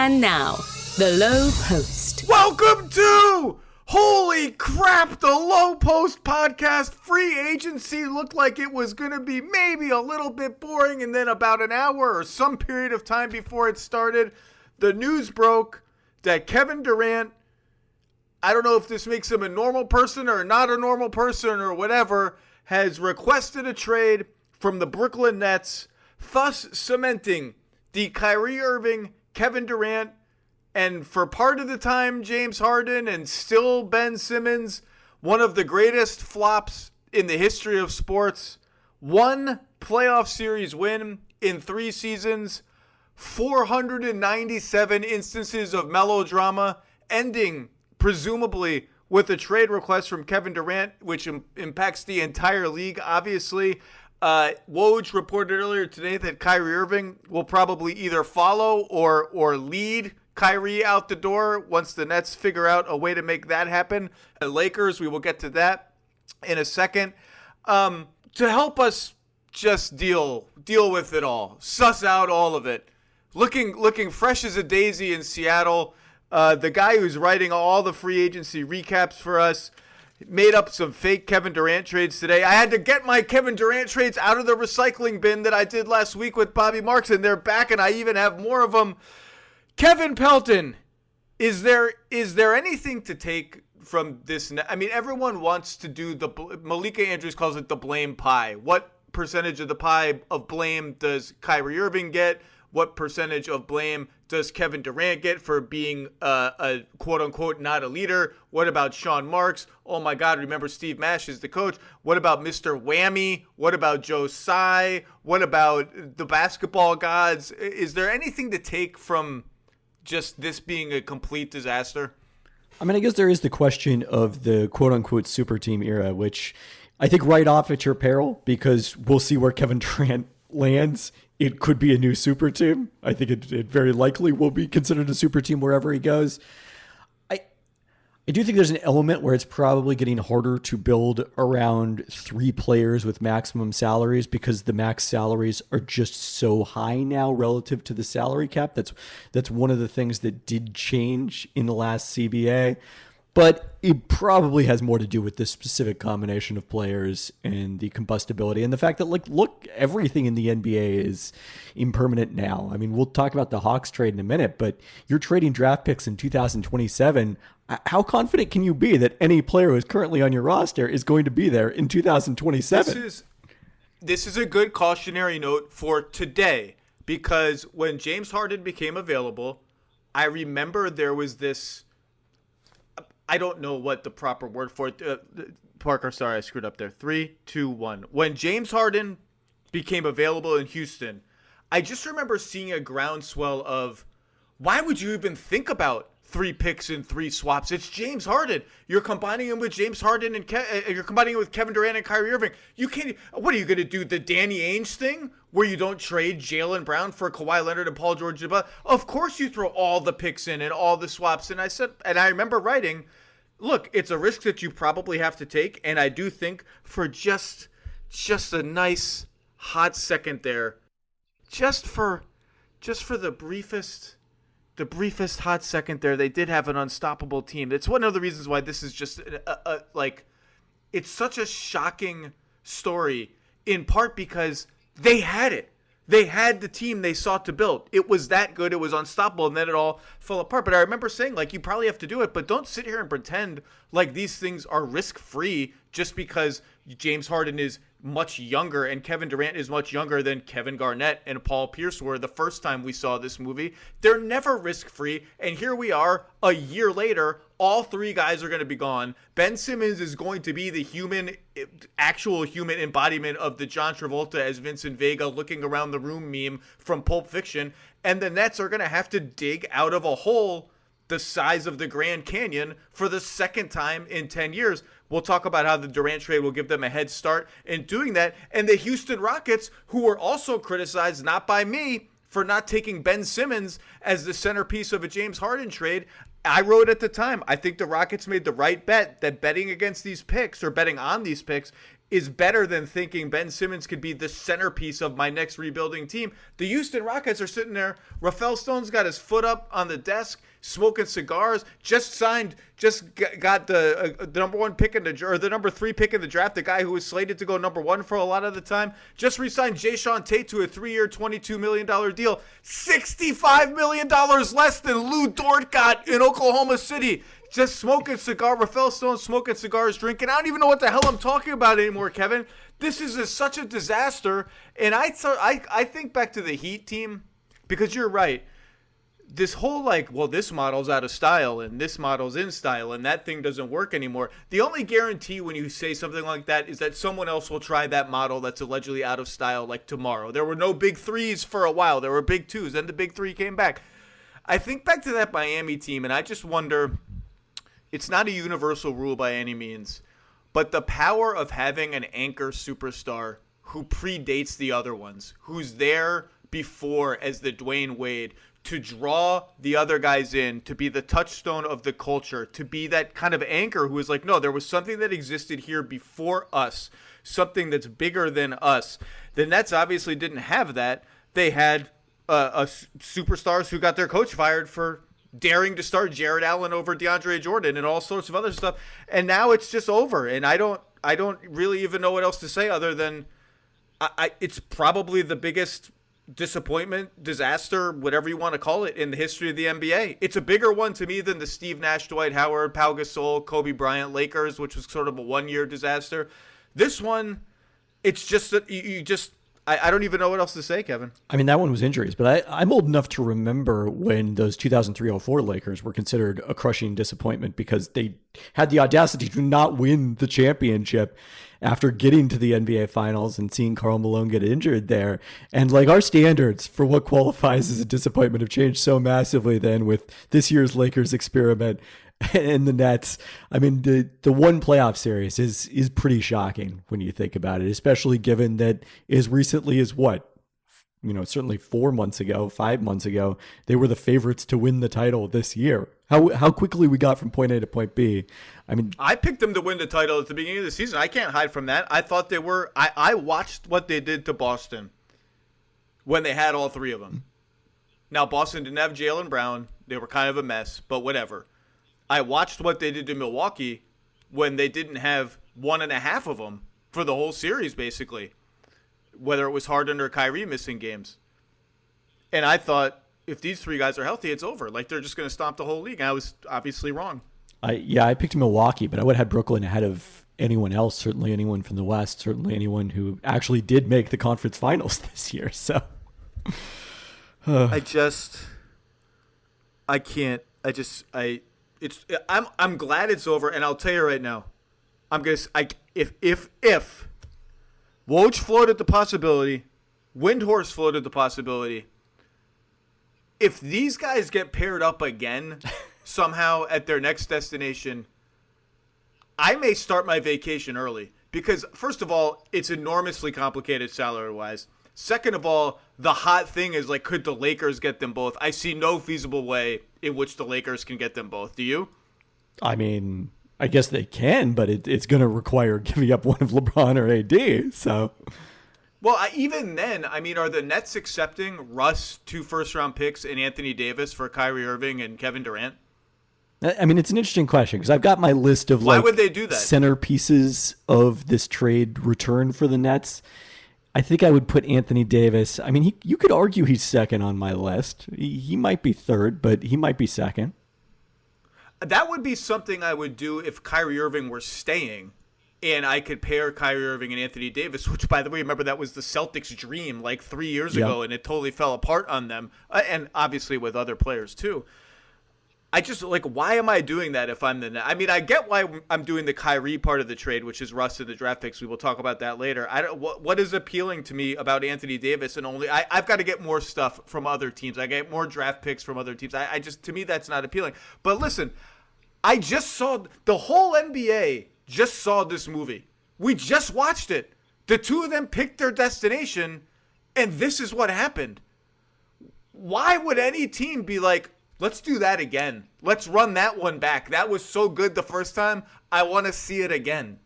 And now, the Lowe Post. Welcome to, holy crap, the Lowe Post Podcast. Free agency looked like it was going to be maybe a little bit boring, and then about an hour or some period of time before it started, the news broke that Kevin Durant, I don't know if this makes him a normal person or not a normal person or whatever, has requested a trade from the Brooklyn Nets, thus cementing the Kyrie Irving, Kevin Durant, and for part of the time, James Harden and still Ben Simmons, one of the greatest flops in the history of sports. One playoff series win in 3 seasons, 497 instances of melodrama, ending presumably with a trade request from Kevin Durant, which impacts the entire league, obviously. Woj reported earlier today that Kyrie Irving will probably either follow or lead Kyrie out the door once the Nets figure out a way to make that happen. The Lakers, we will get to that in a second. To help us just deal with it all, suss out all of it, looking fresh as a daisy in Seattle, the guy who's writing all the free agency recaps for us, made up some fake Kevin Durant trades today. I had to get my Kevin Durant trades out of the recycling bin that I did last week with Bobby Marks, and they're back, and I even have more of them. Kevin Pelton, is there anything to take from this? I mean, everyone wants to do Malika Andrews calls it the blame pie. What percentage of the pie of blame does Kyrie Irving get? What percentage of blame does Kevin Durant get for being a quote-unquote not a leader? What about Sean Marks? Oh, my God, remember Steve Nash is the coach. What about Mr. Whammy? What about Joe Tsai? What about the basketball gods? Is there anything to take from just this being a complete disaster? I mean, I guess there is the question of the quote-unquote super team era, which I think right off at your peril, because we'll see where Kevin Durant lands. It could be a new super team. I think it very likely will be considered a super team wherever he goes. I do think there's an element where it's probably getting harder to build around 3 players with maximum salaries because the max salaries are just so high now relative to the salary cap. That's one of the things that did change in the last CBA. But it probably has more to do with this specific combination of players and the combustibility and the fact that, look, everything in the NBA is impermanent now. I mean, we'll talk about the Hawks trade in a minute, but you're trading draft picks in 2027. How confident can you be that any player who is currently on your roster is going to be there in 2027? This is a good cautionary note for today, because when James Harden became available, I remember there was this, I don't know what the proper word for it. Parker, sorry, I screwed up there. 3, 2, 1. When James Harden became available in Houston, I just remember seeing a groundswell of, why would you even think about 3 picks and 3 swaps? It's James Harden. You're combining him with James Harden and you're combining him with Kevin Durant and Kyrie Irving. You can't. What are you going to do? The Danny Ainge thing, where you don't trade Jalen Brown for Kawhi Leonard and Paul George? Of course, you throw all the picks in and all the swaps. And I remember writing, look, it's a risk that you probably have to take, and I do think for just a nice hot second there, just for the briefest hot second there, they did have an unstoppable team. It's one of the reasons why this is just it's such a shocking story, in part because they had it. They had the team they sought to build. It was that good. It was unstoppable, and then it all fell apart. But I remember saying, you probably have to do it, but don't sit here and pretend like these things are risk-free just because James Harden is much younger and Kevin Durant is much younger than Kevin Garnett and Paul Pierce were the first time we saw this movie. They're never risk-free, and here we are a year later. All 3 guys are going to be gone. Ben Simmons is going to be the actual human embodiment of the John Travolta as Vincent Vega looking around the room meme from Pulp Fiction, and the Nets are going to have to dig out of a hole the size of the Grand Canyon for the second time in 10 years. We'll talk about how the Durant trade will give them a head start in doing that. And the Houston Rockets, who were also criticized, not by me, for not taking Ben Simmons as the centerpiece of a James Harden trade. I wrote at the time, I think the Rockets made the right bet that betting against these picks or betting on these picks is better than thinking Ben Simmons could be the centerpiece of my next rebuilding team. The Houston Rockets are sitting there. Rafael Stone's got his foot up on the desk, smoking cigars. Just got the number 1 pick the number 3 pick in the draft. The guy who was slated to go number 1 for a lot of the time. Just re-signed Jayshawn Tate to a 3-year, $22 million deal. $65 million less than Lou Dort got in Oklahoma City. Just smoking cigar. Rafael Stone smoking cigars, drinking. I don't even know what the hell I'm talking about anymore, Kevin. This is such a disaster. And I think back to the Heat team, because you're right. This whole this model's out of style and this model's in style and that thing doesn't work anymore. The only guarantee when you say something like that is that someone else will try that model that's allegedly out of style tomorrow. There were no big threes for a while. There were big twos. Then the big three came back. I think back to that Miami team, and I just wonder, it's not a universal rule by any means, but the power of having an anchor superstar who predates the other ones, who's there before as the Dwayne Wade, to draw the other guys in, to be the touchstone of the culture, to be that kind of anchor who is like, no, there was something that existed here before us, something that's bigger than us. The Nets obviously didn't have that. They had superstars who got their coach fired for daring to start Jared Allen over DeAndre Jordan and all sorts of other stuff. And now it's just over. And I don't really even know what else to say other than it's probably the biggest disappointment, disaster, whatever you want to call it, in the history of the NBA. It's a bigger one to me than the Steve Nash, Dwight Howard, Pau Gasol, Kobe Bryant, Lakers, which was sort of a one-year disaster. This one, it's just that I don't even know what else to say, Kevin. I mean, that one was injuries, but I'm old enough to remember when those 2003-04 Lakers were considered a crushing disappointment because they had the audacity to not win the championship after getting to the NBA Finals and seeing Karl Malone get injured there. And our standards for what qualifies as a disappointment have changed so massively then with this year's Lakers experiment and the Nets. I mean, the one playoff series is pretty shocking when you think about it, especially given that as recently as certainly 4 months ago, 5 months ago, they were the favorites to win the title this year. How quickly we got from point A to point B. I mean, I picked them to win the title at the beginning of the season. I can't hide from that. I thought they were. I watched what they did to Boston when they had all three of them. Now, Boston didn't have Jalen Brown. They were kind of a mess, but whatever. I watched what they did to Milwaukee when they didn't have one and a half of them for the whole series, basically, whether it was Harden or Kyrie missing games. And I thought, if these three guys are healthy, it's over. They're just going to stomp the whole league. I was obviously wrong. I picked Milwaukee, but I would have had Brooklyn ahead of anyone else, certainly anyone from the West, certainly anyone who actually did make the conference finals this year. So I'm glad it's over, and I'll tell you right now, if Woj floated the possibility, Windhorse floated the possibility, if these guys get paired up again somehow at their next destination, I may start my vacation early because, first of all, it's enormously complicated salary-wise. Second of all, the hot thing is, could the Lakers get them both? I see no feasible way in which the Lakers can get them both. Do you? I mean, I guess they can, but it's going to require giving up one of LeBron or AD. So, well, even then, are the Nets accepting Russ 2 first-round picks and Anthony Davis for Kyrie Irving and Kevin Durant? I mean, it's an interesting question because I've got my list of why would they do that? Centerpieces of this trade return for the Nets. I think I would put Anthony Davis. I mean, you could argue he's second on my list. He might be third, but he might be second. That would be something I would do if Kyrie Irving were staying and I could pair Kyrie Irving and Anthony Davis, which, by the way, remember that was the Celtics' dream 3 years ago, and it totally fell apart on them, and obviously with other players too. I just, why am I doing that if I'm the Nets? I mean, I get why I'm doing the Kyrie part of the trade, which is Russ and the draft picks. We will talk about that later. What is appealing to me about Anthony Davis? And I've got to get more stuff from other teams. I get more draft picks from other teams. To me, that's not appealing. But listen, I just saw the whole NBA just saw this movie. We just watched it. The two of them picked their destination, and this is what happened. Why would any team be like, let's do that again. Let's run that one back. That was so good the first time. I want to see it again.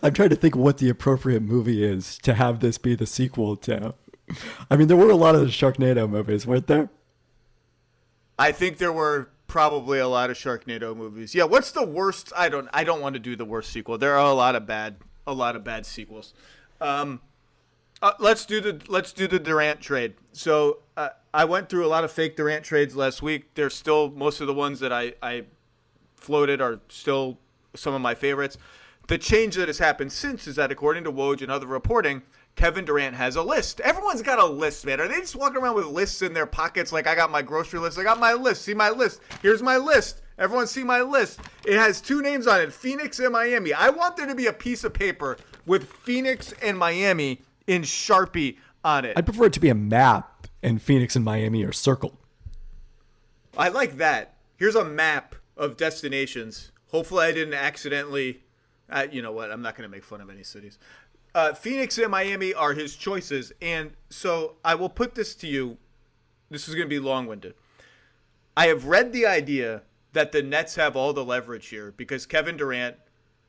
I'm trying to think what the appropriate movie is to have this be the sequel to. I mean, there were a lot of the Sharknado movies, weren't there? I think there were probably a lot of Sharknado movies. Yeah, what's the worst? I don't want to do the worst sequel. There are a lot of bad sequels. Let's do the Durant trade. So I went through a lot of fake Durant trades last week. There's still most of the ones that I floated are still some of my favorites. The change that has happened since is that according to Woj and other reporting, Kevin Durant has a list. Everyone's got a list, man. Are they just walking around with lists in their pockets like I got my grocery list? I got my list. See my list. Here's my list. Everyone see my list. It has 2 names on it, Phoenix and Miami. I want there to be a piece of paper with Phoenix and Miami in Sharpie on it. I'd prefer it to be a map and Phoenix and Miami are circled. I like that. Here's a map of destinations. Hopefully I didn't accidentally, you know what, I'm not going to make fun of any cities. Phoenix and Miami are his choices. And so I will put this to you. This is going to be long-winded. I have read the idea that the Nets have all the leverage here because Kevin Durant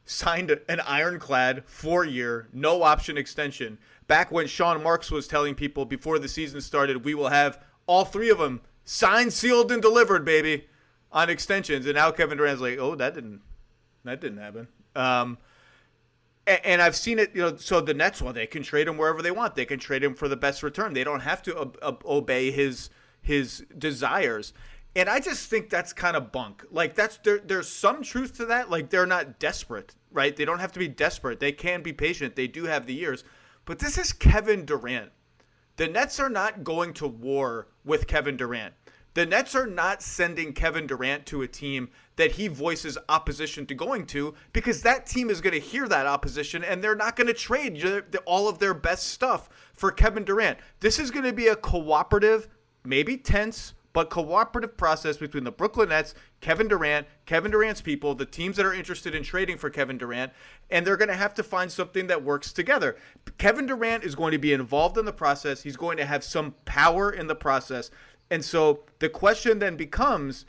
signed an ironclad 4-year, no option extension. Back when Sean Marks was telling people before the season started, we will have all 3 of them signed, sealed, and delivered, baby, on extensions. And now Kevin Durant's like, oh, that didn't happen. And I've seen it, you know, so the Nets, well, they can trade him wherever they want. They can trade him for the best return. They don't have to obey his desires. And I just think that's kind of bunk. Like, there's some truth to that. Like, they're not desperate, right? They don't have to be desperate. They can be patient. They do have the years. But this is Kevin Durant. The Nets are not going to war with Kevin Durant. The Nets are not sending Kevin Durant to a team that he voices opposition to going to because that team is going to hear that opposition and they're not going to trade all of their best stuff for Kevin Durant. This is going to be a cooperative, maybe tense, but cooperative process between the Brooklyn Nets, Kevin Durant, Kevin Durant's people, the teams that are interested in trading for Kevin Durant, and they're going to have to find something that works together. Kevin Durant is going to be involved in the process. He's going to have some power in the process. And so the question then becomes,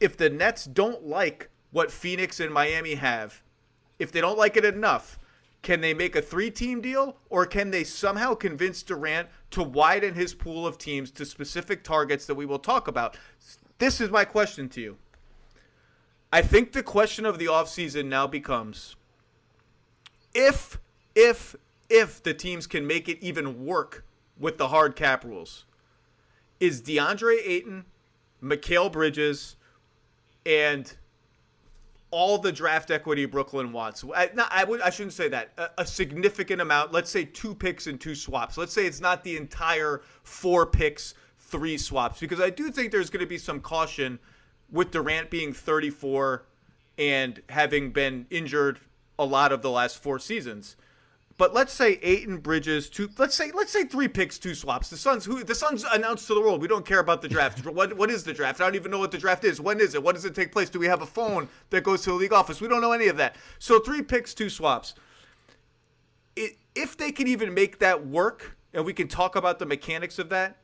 if the Nets don't like what Phoenix and Miami have, if they don't like it enough, can they make a 3-team deal, or can they somehow convince Durant to widen his pool of teams to specific targets that we will talk about? This is my question to you. I think the question of the offseason now becomes, if the teams can make it even work with the hard cap rules, is DeAndre Ayton, Mikal Bridges, and all the draft equity Brooklyn wants. I shouldn't say that. A significant amount, let's say 2 picks and 2 swaps. Let's say it's not the entire 4 picks, 3 swaps, because I do think there's going to be some caution with Durant being 34 and having been injured a lot of the last 4 seasons. But let's say Ayton, Bridges, let's say 3 picks, 2 swaps. The Suns announced to the world, we don't care about the draft. What is the draft? I don't even know what the draft is. When is it? What does it take place? Do we have a phone that goes to the league office? We don't know any of that. So 3 picks, 2 swaps. If they can even make that work, and we can talk about the mechanics of that,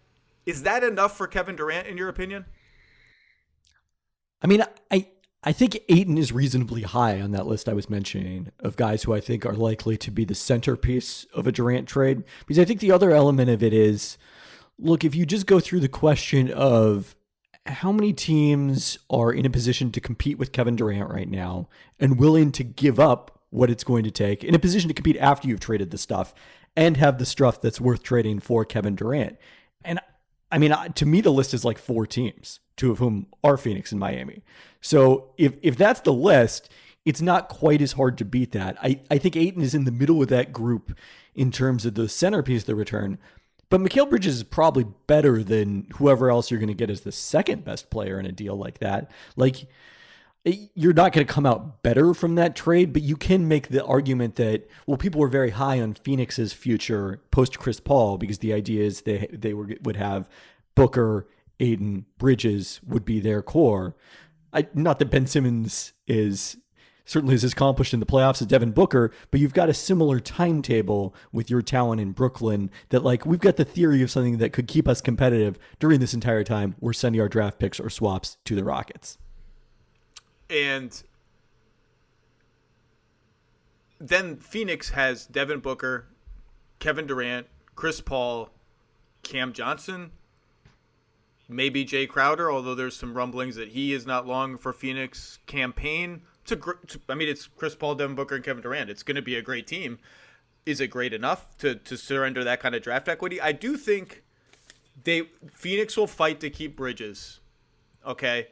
is that enough for Kevin Durant, in your opinion? I mean, I think Ayton is reasonably high on that list I was mentioning of guys who I think are likely to be the centerpiece of a Durant trade. Because I think the other element of it is, look, if you just go through the question of how many teams are in a position to compete with Kevin Durant right now and willing to give up what it's going to take, in a position to compete after you've traded the stuff and have the stuff that's worth trading for Kevin Durant. And I mean, to me, the list is like 4 teams, 2 of whom are Phoenix and Miami. So if that's the list, it's not quite as hard to beat that. I think Ayton is in the middle of that group in terms of the centerpiece of the return. But Mikal Bridges is probably better than whoever else you're going to get as the second best player in a deal like that. Like, you're not going to come out better from that trade, but you can make the argument that, well, people were very high on Phoenix's future post Chris Paul because the idea is they would have Booker, Ayton, Bridges would be their core. Not that Ben Simmons is certainly as accomplished in the playoffs as Devin Booker, but you've got a similar timetable with your talent in Brooklyn that, like, we've got the theory of something that could keep us competitive during this entire time. We're sending our draft picks or swaps to the Rockets. And then Phoenix has Devin Booker, Kevin Durant, Chris Paul, Cam Johnson, maybe Jay Crowder, although there's some rumblings that he is not long for Phoenix campaign. It's Chris Paul, Devin Booker, and Kevin Durant. It's going to be a great team. Is it great enough to surrender that kind of draft equity? I do think Phoenix will fight to keep Bridges. Okay,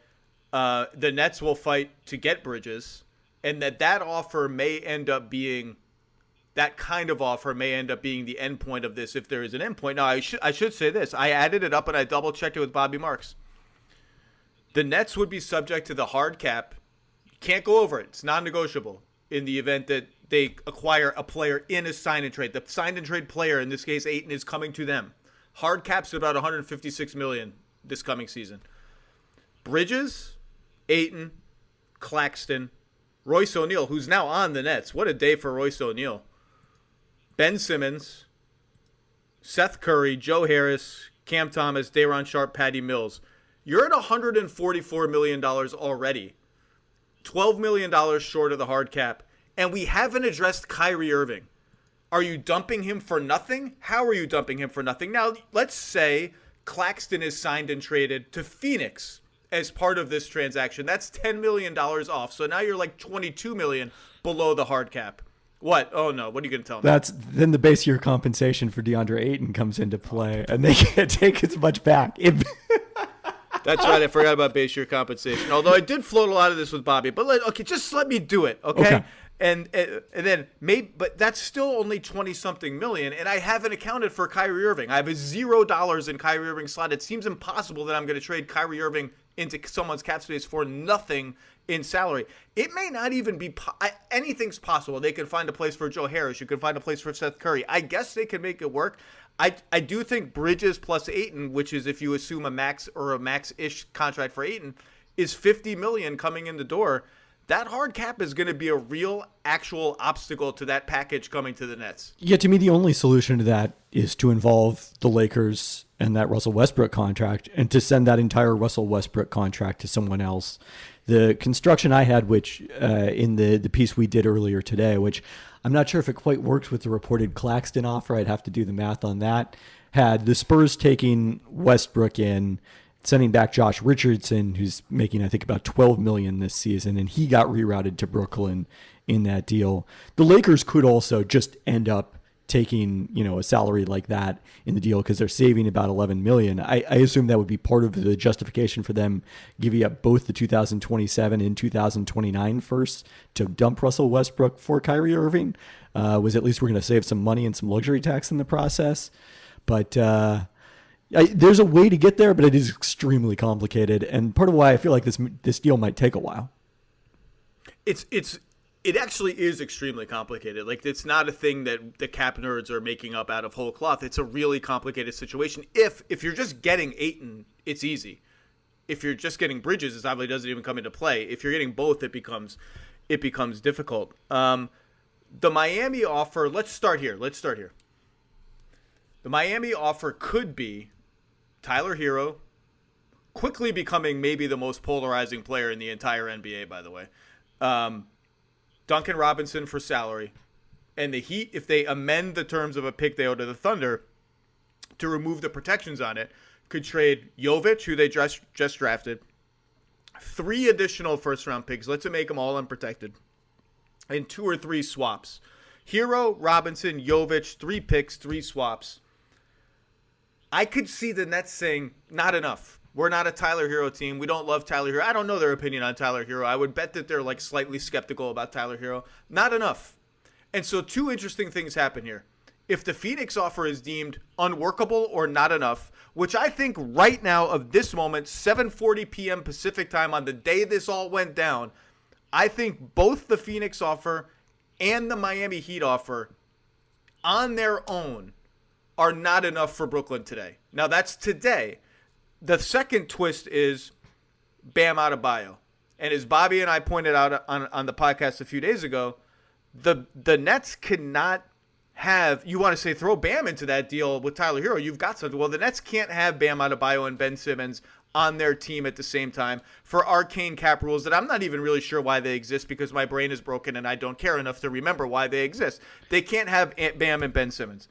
the Nets will fight to get Bridges, and that offer may end up being that kind of offer may end up being the end point of this if there is an end point. Now, I should say this. I added it up and I double checked it with Bobby Marks. The Nets would be subject to the hard cap. Can't go over it. It's non-negotiable in the event that they acquire a player in a sign and trade. The sign and trade player, in this case Ayton, is coming to them. Hard cap's about $156 million this coming season. Bridges, Ayton, Claxton, Royce O'Neal, who's now on the Nets. What a day for Royce O'Neal. Ben Simmons, Seth Curry, Joe Harris, Cam Thomas, Day'Ron Sharpe, Patty Mills. You're at $144 million already. $12 million short of the hard cap. And we haven't addressed Kyrie Irving. Are you dumping him for nothing? How are you dumping him for nothing? Now, let's say Claxton is signed and traded to Phoenix as part of this transaction. That's $10 million off. So now you're like $22 million below the hard cap. What? Oh, no. What are you going to tell me? Then the base year compensation for DeAndre Ayton comes into play, and they can't take as much back. That's right. I forgot about base year compensation. Although I did float a lot of this with Bobby. But just let me do it, okay? And then maybe, but that's still only 20-something million, and I haven't accounted for Kyrie Irving. I have $0 in Kyrie Irving slot. It seems impossible that I'm going to trade Kyrie Irving into someone's cap space for nothing in salary. It may not even be anything's possible. They could find a place for Joe Harris. You could find a place for Seth Curry. I guess they could make it work. I do think Bridges plus Ayton, which is if you assume a max or a max-ish contract for Ayton, is $50 million coming in the door. That hard cap is going to be a real, actual obstacle to that package coming to the Nets. Yeah, to me, the only solution to that is to involve the Lakers and that Russell Westbrook contract and to send that entire Russell Westbrook contract to someone else. The construction I had, which in the piece we did earlier today, which I'm not sure if it quite works with the reported Claxton offer. I'd have to do the math on that. Had the Spurs taking Westbrook in, sending back Josh Richardson, who's making, I think, about $12 million this season, and he got rerouted to Brooklyn in that deal. The Lakers could also just end up taking, a salary like that in the deal because they're saving about $11 million. I assume that would be part of the justification for them giving up both the 2027 and 2029 first to dump Russell Westbrook for Kyrie Irving. Was at least we're going to save some money and some luxury tax in the process. But there's a way to get there, but it is extremely complicated. And part of why I feel like this deal might take a while. It actually is extremely complicated. Like, it's not a thing that the cap nerds are making up out of whole cloth. It's a really complicated situation. If you're just getting Ayton, it's easy. If you're just getting Bridges, it obviously doesn't even come into play. If you're getting both, it becomes difficult. The Miami offer, let's start here. The Miami offer could be Tyler Hero, quickly becoming maybe the most polarizing player in the entire NBA, by the way. Duncan Robinson for salary, and the Heat, if they amend the terms of a pick they owe to the Thunder to remove the protections on it, could trade Jovic, who they just drafted, 3 additional first-round picks. Let's make them all unprotected, and 2 or 3 swaps. Hero, Robinson, Jovic, 3 picks, 3 swaps. I could see the Nets saying, not enough. We're not a Tyler Hero team. We don't love Tyler Hero. I don't know their opinion on Tyler Hero. I would bet that they're like slightly skeptical about Tyler Hero. Not enough. And so 2 interesting things happen here. If the Phoenix offer is deemed unworkable or not enough, which I think right now of this moment, 7:40 p.m. Pacific time on the day this all went down, I think both the Phoenix offer and the Miami Heat offer on their own are not enough for Brooklyn today. Now that's today. The second twist is Bam Adebayo. And as Bobby and I pointed out on the podcast a few days ago, the Nets cannot you want to say throw Bam into that deal with Tyler Hero, you've got something. Well, the Nets can't have Bam Adebayo and Ben Simmons on their team at the same time for arcane cap rules that I'm not even really sure why they exist, because my brain is broken and I don't care enough to remember why they exist. They can't have Bam and Ben Simmons.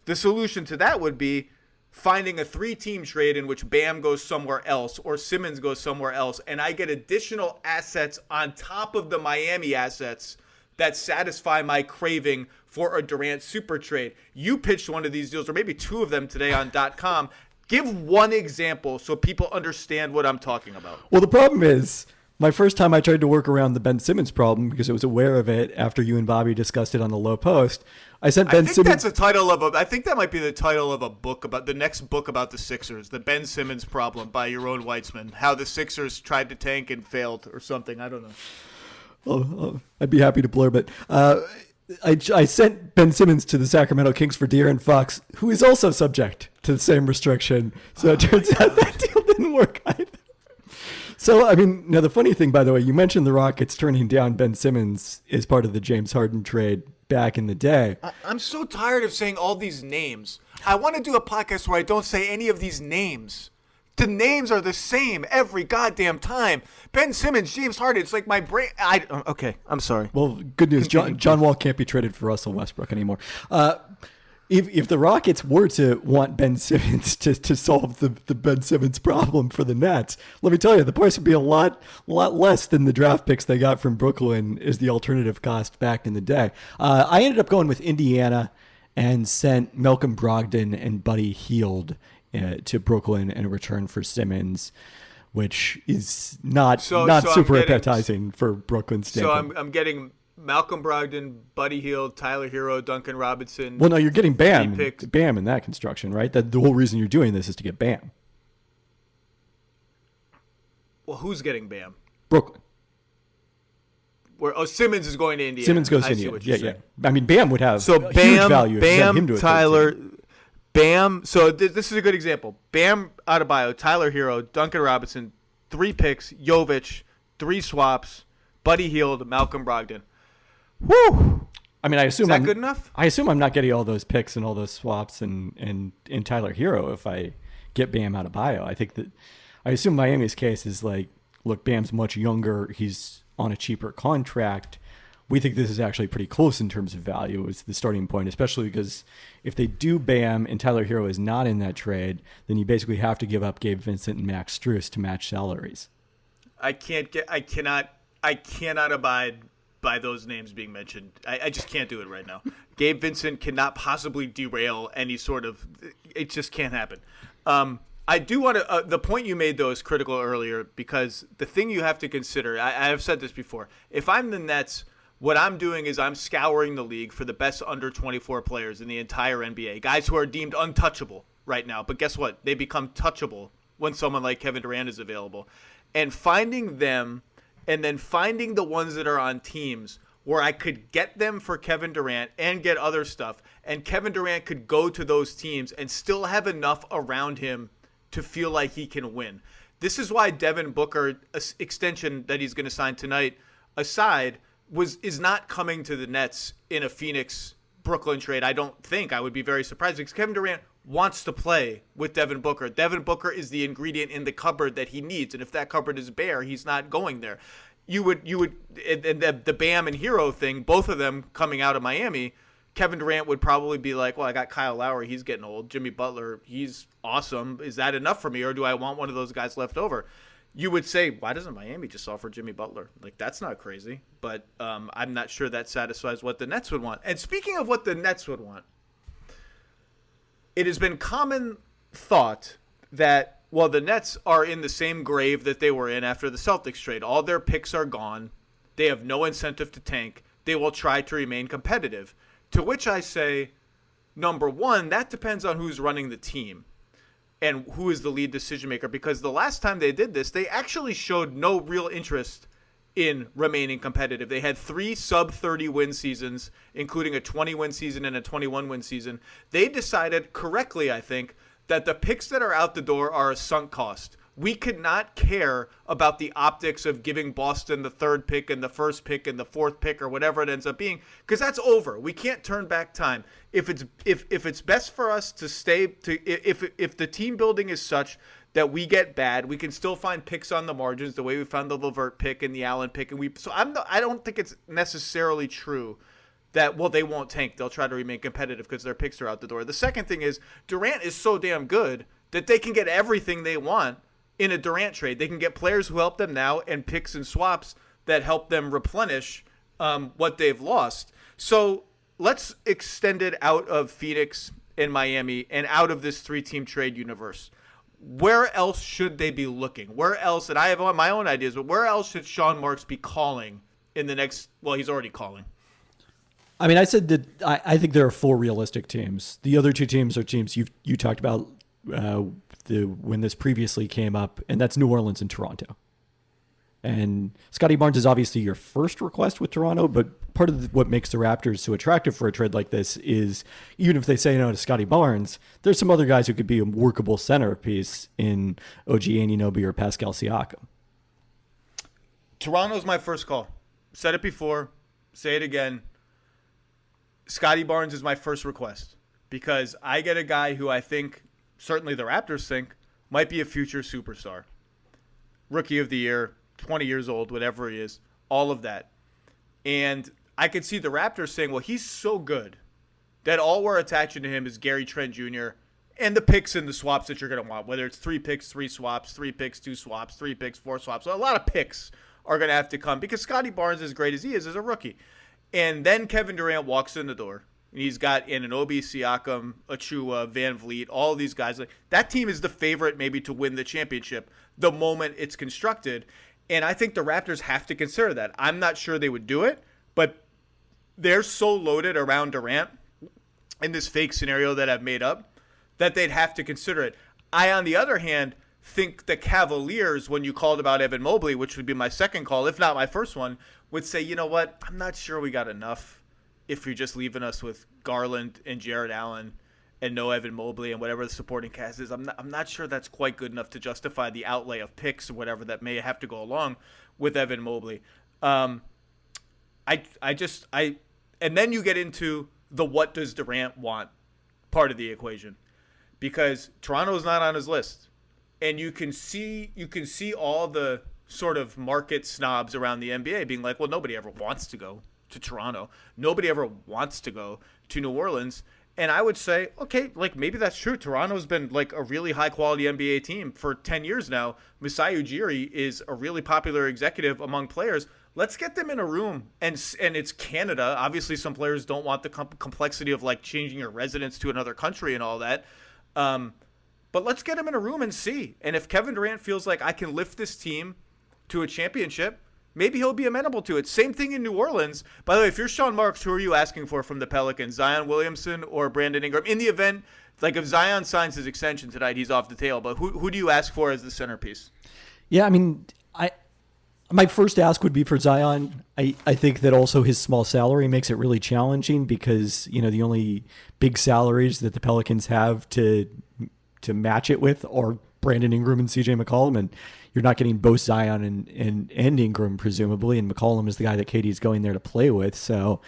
The solution to that would be finding a 3-team trade in which Bam goes somewhere else or Simmons goes somewhere else, and I get additional assets on top of the Miami assets that satisfy my craving for a Durant super trade. You pitched one of these deals, or maybe 2 of them today on .com. Give one example so people understand what I'm talking about. Well, the problem is, my first time I tried to work around the Ben Simmons problem, because I was aware of it after you and Bobby discussed it on the Lowe Post, I sent Ben Simmons. I think that might be the title of a book about the next book about the Sixers, the Ben Simmons problem by Yaron Weitzman, how the Sixers tried to tank and failed or something. I don't know. Oh, I'd be happy to blurb it. I sent Ben Simmons to the Sacramento Kings for De'Aaron Fox, who is also subject to the same restriction. So it turns out that deal didn't work either. So, I mean, now the funny thing, by the way, you mentioned the Rockets turning down Ben Simmons as part of the James Harden trade back in the day. I'm so tired of saying all these names. I want to do a podcast where I don't say any of these names. The names are the same every goddamn time. Ben Simmons, James Harden, it's like my brain. Okay, I'm sorry. Well, good news. John Wall can't be traded for Russell Westbrook anymore. If the Rockets were to want Ben Simmons to solve the Ben Simmons problem for the Nets, let me tell you, the price would be a lot less than the draft picks they got from Brooklyn as the alternative cost back in the day. I ended up going with Indiana and sent Malcolm Brogdon and Buddy Hield to Brooklyn in return for Simmons, which is not super appetizing for Brooklyn's standpoint. So I'm getting Malcolm Brogdon, Buddy Hield, Tyler Hero, Duncan Robinson. Well, no, you're getting Bam in that construction, right? The whole reason you're doing this is to get Bam. Well, who's getting Bam? Brooklyn. Simmons is going to Indiana. Simmons goes to Indiana. Yeah. I mean, Bam would have huge value. Bam, Tyler, Bam. So this is a good example. Bam Adebayo, Tyler Hero, Duncan Robinson, 3 picks, Jovic, 3 swaps, Buddy Hield, Malcolm Brogdon. Woo! I mean, I assume is that good enough? I assume I'm not getting all those picks and all those swaps and Tyler Hero if I get Bam Adebayo. I assume Miami's case is like, look, Bam's much younger. He's on a cheaper contract. We think this is actually pretty close in terms of value is the starting point, especially because if they do Bam and Tyler Hero is not in that trade, then you basically have to give up Gabe Vincent and Max Strus to match salaries. I cannot abide by those names being mentioned. I just can't do it right now. Gabe Vincent cannot possibly derail any sort of – it just can't happen. I do want to the point you made, though, is critical earlier because the thing you have to consider – I have said this before. If I'm the Nets, what I'm doing is I'm scouring the league for the best under 24 players in the entire NBA, guys who are deemed untouchable right now. But guess what? They become touchable when someone like Kevin Durant is available. And finding them – and then finding the ones that are on teams where I could get them for Kevin Durant and get other stuff, and Kevin Durant could go to those teams and still have enough around him to feel like he can win. This is why Devin Booker extension that he's going to sign tonight aside is not coming to the Nets in a Phoenix Brooklyn trade. I don't think. I would be very surprised because Kevin Durant wants to play with Devin Booker. Devin Booker is the ingredient in the cupboard that he needs, and if that cupboard is bare, he's not going there. You would, and the Bam and Hero thing, both of them coming out of Miami, Kevin Durant would probably be like, well, I got Kyle Lowry, he's getting old. Jimmy Butler, he's awesome. Is that enough for me, or do I want one of those guys left over? You would say, why doesn't Miami just offer Jimmy Butler? Like, that's not crazy, but I'm not sure that satisfies what the Nets would want. And speaking of what the Nets would want, it has been common thought that, well, the Nets are in the same grave that they were in after the Celtics trade. All their picks are gone. They have no incentive to tank. They will try to remain competitive. To which I say, number one, that depends on who's running the team and who is the lead decision maker. Because the last time they did this, they actually showed no real interest in remaining competitive. They had 3 sub-30 win seasons, including a 20-win season and a 21-win season. They decided correctly, I think, that the picks that are out the door are a sunk cost. We could not care about the optics of giving Boston the third pick and the first pick and the fourth pick or whatever it ends up being, because that's over. We can't turn back time. If it's best for us to stay, if the team building is such that we get bad, we can still find picks on the margins the way we found the LeVert pick and the Allen pick, and I don't think it's necessarily true that, well, they won't tank. They'll try to remain competitive because their picks are out the door. The second thing is Durant is so damn good that they can get everything they want in a Durant trade. They can get players who help them now and picks and swaps that help them replenish what they've lost. So let's extend it out of Phoenix and Miami and out of this 3-team trade universe. Where else should they be looking? Where else, and I have my own ideas, but where else should Sean Marks be calling in the next, well, he's already calling. I mean, I said that I think there are 4 realistic teams. The other 2 teams are teams you talked about when this previously came up, and that's New Orleans and Toronto. And Scotty Barnes is obviously your first request with Toronto, but part of what makes the Raptors so attractive for a trade like this is even if they say no to Scotty Barnes, there's some other guys who could be a workable centerpiece in OG Anunoby or Pascal Siakam. Toronto's my first call. Said it before, say it again. Scotty Barnes is my first request because I get a guy who I think, certainly the Raptors think, might be a future superstar. Rookie of the year, 20 years old, whatever he is, all of that. And I could see the Raptors saying, well, he's so good that all we're attaching to him is Gary Trent Jr. and the picks and the swaps that you're going to want, whether it's 3 picks, 3 swaps, 3 picks, 2 swaps, 3 picks, 4 swaps. So a lot of picks are going to have to come because Scotty Barnes, as great as he is a rookie. And then Kevin Durant walks in the door. And he's got Anunoby, Siakam, Achua, Van Vliet, all of these guys. That team is the favorite maybe to win the championship the moment it's constructed. And I think the Raptors have to consider that. I'm not sure they would do it, but they're so loaded around Durant in this fake scenario that I've made up that they'd have to consider it. I, on the other hand, think the Cavaliers, when you called about Evan Mobley, which would be my second call, if not my first one, would say, you know what, I'm not sure we got enough if you're just leaving us with Garland and Jared Allen and no Evan Mobley and whatever the supporting cast is. I'm not sure that's quite good enough to justify the outlay of picks or whatever that may have to go along with Evan Mobley. And then you get into the what does Durant want part of the equation, because Toronto's not on his list. And you can see all the sort of market snobs around the NBA being like, well, nobody ever wants to go to Toronto. Nobody ever wants to go to New Orleans. And I would say, okay, like maybe that's true. Toronto's been like a really high quality NBA team for 10 years now. Masai Ujiri is a really popular executive among players. Let's get them in a room. And it's Canada. Obviously, some players don't want the complexity of like changing your residence to another country and all that. But let's get him in a room and see. And if Kevin Durant feels like I can lift this team to a championship, maybe he'll be amenable to it. Same thing in New Orleans. By the way, if you're Sean Marks, who are you asking for from the Pelicans? Zion Williamson or Brandon Ingram? In the event, like if Zion signs his extension tonight, he's off the table. But who do you ask for as the centerpiece? Yeah, I mean, my first ask would be for Zion. I think that also his small salary makes it really challenging because, you know, the only big salaries that the Pelicans have to match it with are Brandon Ingram and CJ McCollum, and you're not getting both Zion and Ingram, presumably, and McCollum is the guy that KD's going there to play with. So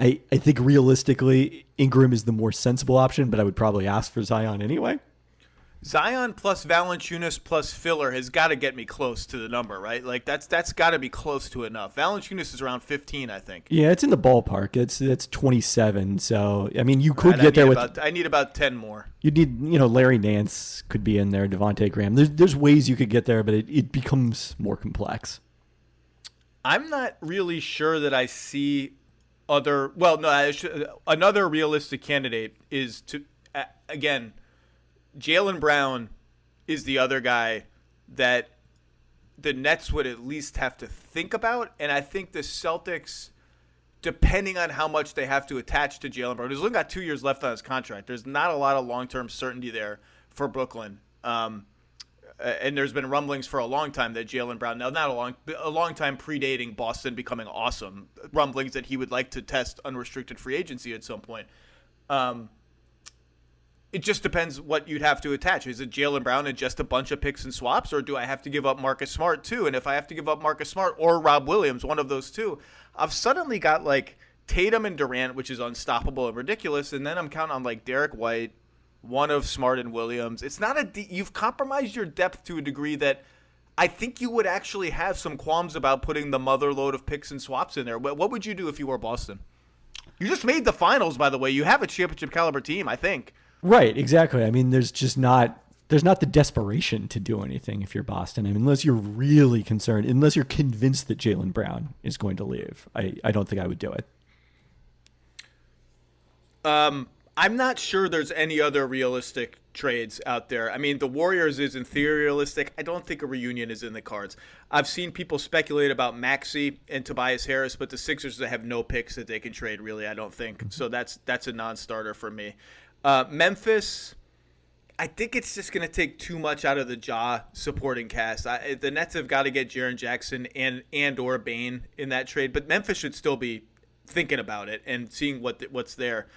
I think realistically, Ingram is the more sensible option, but I would probably ask for Zion anyway. Zion plus Valanciunas plus filler has got to get me close to the number, right? Like that's got to be close to enough. Valanciunas is around 15, I think. Yeah, it's in the ballpark. It's 27. So I mean, you could get there with. I need about 10 more. You need, Larry Nance could be in there. Devontae Graham. There's ways you could get there, but it becomes more complex. I'm not really sure that I see other. Well, no, another realistic candidate is again. Jalen Brown is the other guy that the Nets would at least have to think about. And I think the Celtics, depending on how much they have to attach to Jalen Brown, he's only got 2 years left on his contract. There's not a lot of long-term certainty there for Brooklyn. And there's been rumblings for a long time that Jalen Brown, now not a long time predating Boston becoming awesome, rumblings that he would like to test unrestricted free agency at some point. It just depends what you'd have to attach. Is it Jalen Brown and just a bunch of picks and swaps, or do I have to give up Marcus Smart too? And if I have to give up Marcus Smart or Rob Williams, one of those two, I've suddenly got like Tatum and Durant, which is unstoppable and ridiculous, and then I'm counting on like Derek White, one of Smart and Williams. It's not you've compromised your depth to a degree that I think you would actually have some qualms about putting the mother load of picks and swaps in there. What would you do if you were Boston? You just made the finals, by the way. You have a championship caliber team, I think. Right, exactly. I mean, there's not the desperation to do anything if you're Boston. I mean, unless you're really concerned, unless you're convinced that Jalen Brown is going to leave, I don't think I would do it. I'm not sure there's any other realistic trades out there. I mean, the Warriors is in theory realistic. I don't think a reunion is in the cards. I've seen people speculate about Maxey and Tobias Harris, but the Sixers have no picks that they can trade, really, I don't think. So that's a non-starter for me. Memphis, I think it's just going to take too much out of the Ja supporting cast. The Nets have got to get Jaren Jackson and or Bane in that trade, but Memphis should still be thinking about it and seeing what's there.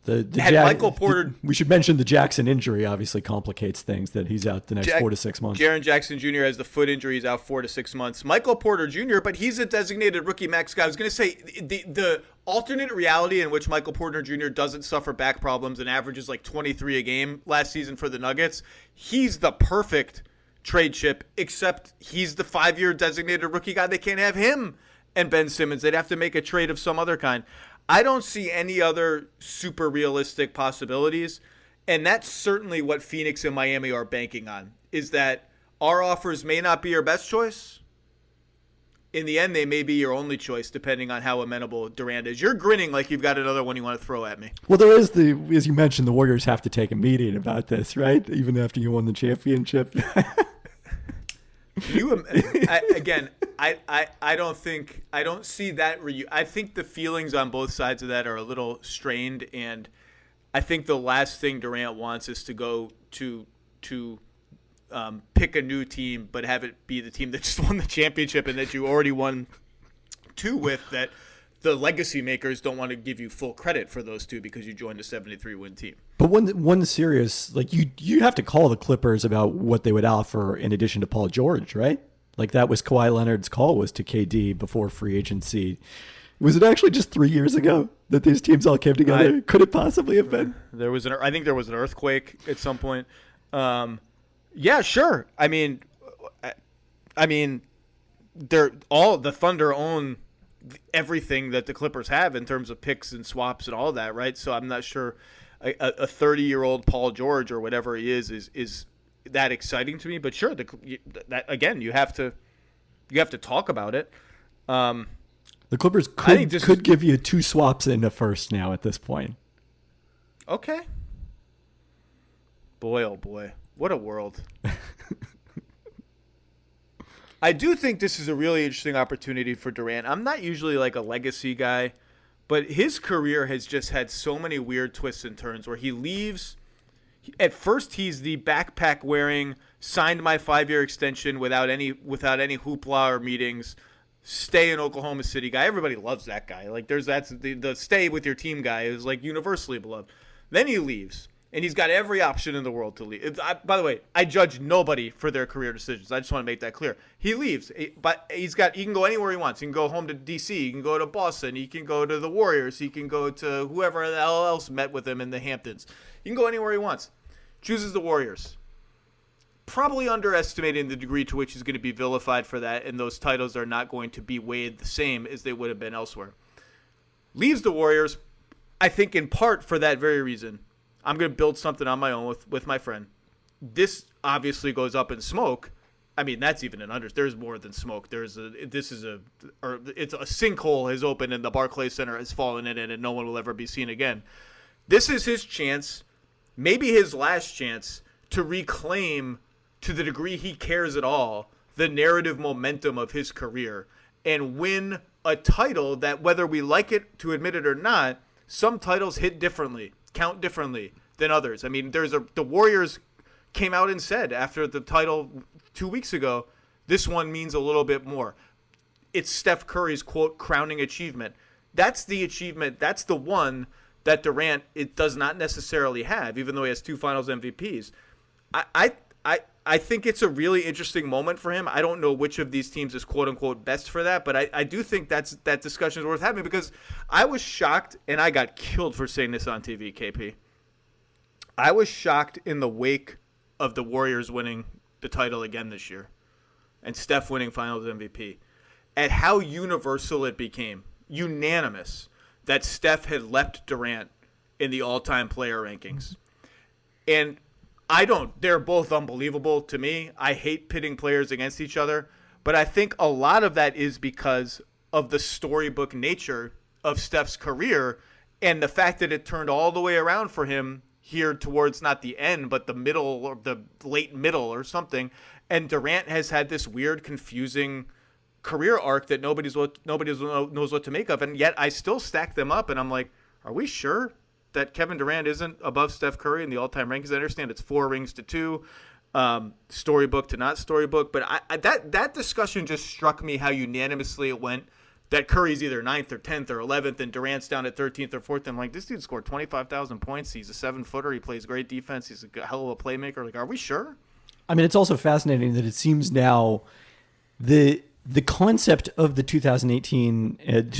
Michael Porter. We should mention the Jackson injury obviously complicates things, that he's out the next 4 to 6 months. Jaren Jackson Jr. has the foot injury. He's out 4 to 6 months. Michael Porter Jr., but he's a designated rookie max guy. I was going to say the alternate reality in which Michael Porter Jr. doesn't suffer back problems and averages like 23 a game last season for the Nuggets. He's the perfect trade chip, except he's the 5-year designated rookie guy. They can't have him and Ben Simmons. They'd have to make a trade of some other kind. I don't see any other super realistic possibilities, and that's certainly what Phoenix and Miami are banking on, is that our offers may not be your best choice. In the end, they may be your only choice, depending on how amenable Durant is. You're grinning like you've got another one you want to throw at me. Well, there is as you mentioned, the Warriors have to take a meeting about this, right? Even after you won the championship. I don't see that. I think the feelings on both sides of that are a little strained, and I think the last thing Durant wants is to go to pick a new team, but have it be the team that just won the championship and that you already won 2 with. That the legacy makers don't want to give you full credit for those 2 because you joined a 73-win team. But one serious, like you have to call the Clippers about what they would offer in addition to Paul George, right? Like that was Kawhi Leonard's call, was to KD before free agency. Was it actually just 3 years ago that these teams all came together? Could it possibly have been? I think there was an earthquake at some point. Yeah, sure. I mean, the Thunder own everything that the Clippers have in terms of picks and swaps and all that, right? So I'm not sure a 30-year-old Paul George or whatever he is that exciting to me. But sure, that again, you have to talk about it. The Clippers could give you 2 swaps in a first now at this point. Okay. Boy, oh boy, what a world. I do think this is a really interesting opportunity for Durant. I'm not usually like a legacy guy, but his career has just had so many weird twists and turns where he leaves. At first, he's the backpack-wearing, signed my 5-year extension without any hoopla or meetings, stay in Oklahoma City guy. Everybody loves that guy. Like that's the stay with your team guy is like universally beloved. Then he leaves. And he's got every option in the world to leave. By the way, I judge nobody for their career decisions. I just want to make that clear. He leaves, but he can go anywhere he wants. He can go home to D.C. He can go to Boston. He can go to the Warriors. He can go to whoever else met with him in the Hamptons. He can go anywhere he wants. Chooses the Warriors. Probably underestimating the degree to which he's going to be vilified for that, and those titles are not going to be weighed the same as they would have been elsewhere. Leaves the Warriors, I think in part for that very reason. I'm going to build something on my own with my friend. This obviously goes up in smoke. I mean, that's even an under. There's more than smoke. It's a sinkhole has opened and the Barclays Center has fallen in it and no one will ever be seen again. This is his chance, maybe his last chance, to reclaim, to the degree he cares at all, the narrative momentum of his career and win a title that, whether we like it to admit it or not, some titles hit differently. Count differently than others. I mean, the Warriors came out and said after the title 2 weeks ago, this one means a little bit more. It's Steph Curry's, quote, crowning achievement. That's the achievement. That's the one that Durant it does not necessarily have, even though he has 2 Finals MVPs. I think it's a really interesting moment for him. I don't know which of these teams is quote unquote best for that, but I do think that discussion is worth having, because I was shocked, and I got killed for saying this on TV, KP. I was shocked in the wake of the Warriors winning the title again this year and Steph winning Finals MVP at how universal it became, unanimous, that Steph had leapt Durant in the all-time player rankings. And they're both unbelievable to me. I hate pitting players against each other, but I think a lot of that is because of the storybook nature of Steph's career and the fact that it turned all the way around for him here towards not the end, but the middle or the late middle or something. And Durant has had this weird, confusing career arc that nobody knows what to make of. And yet I still stack them up, and I'm like, are we sure that Kevin Durant isn't above Steph Curry in the all-time rankings? I understand it's 4 rings to 2, storybook to not storybook, but that discussion just struck me how unanimously it went that Curry's either 9th or 10th or 11th and Durant's down at 13th or 14th. I'm like, this dude scored 25,000 points. He's a 7-footer. He plays great defense. He's a hell of a playmaker. Like, are we sure? I mean, it's also fascinating that it seems now the concept of the 2017 and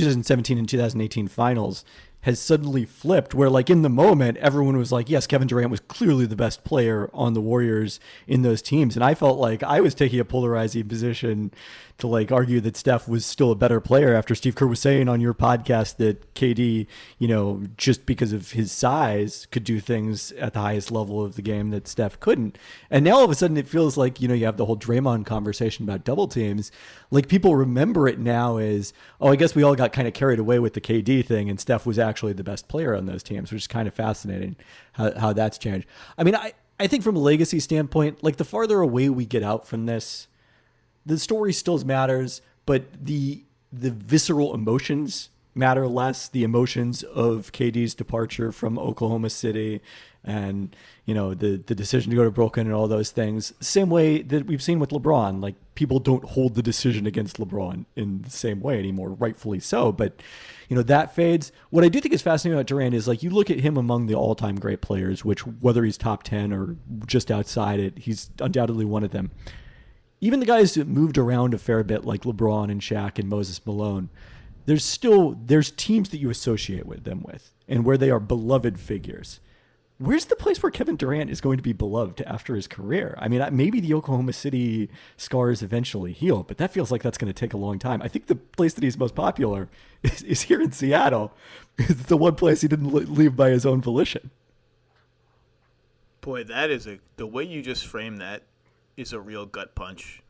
2018 finals has suddenly flipped, where like in the moment, everyone was like, yes, Kevin Durant was clearly the best player on the Warriors in those teams. And I felt like I was taking a polarizing position to like argue that Steph was still a better player after Steve Kerr was saying on your podcast that KD, just because of his size could do things at the highest level of the game that Steph couldn't. And now all of a sudden it feels like, you have the whole Draymond conversation about double teams. Like people remember it now as, I guess we all got kind of carried away with the KD thing and Steph was actually the best player on those teams, which is kind of fascinating how that's changed. I mean, I think from a legacy standpoint, like the farther away we get out from this, the story still matters, but the visceral emotions matter less. The emotions of KD's departure from Oklahoma City and, the decision to go to Brooklyn and all those things. Same way that we've seen with LeBron. Like people don't hold the decision against LeBron in the same way anymore, rightfully so. But, that fades. What I do think is fascinating about Durant is like you look at him among the all-time great players, which whether he's top 10 or just outside it, he's undoubtedly one of them. Even the guys that moved around a fair bit, like LeBron and Shaq and Moses Malone, there's teams that you associate with them with, and where they are beloved figures. Where's the place where Kevin Durant is going to be beloved after his career? I mean, maybe the Oklahoma City scars eventually heal, but that feels like that's going to take a long time. I think the place that he's most popular is here in Seattle. It's the one place he didn't leave by his own volition. Boy, the way you just framed that is a real gut punch.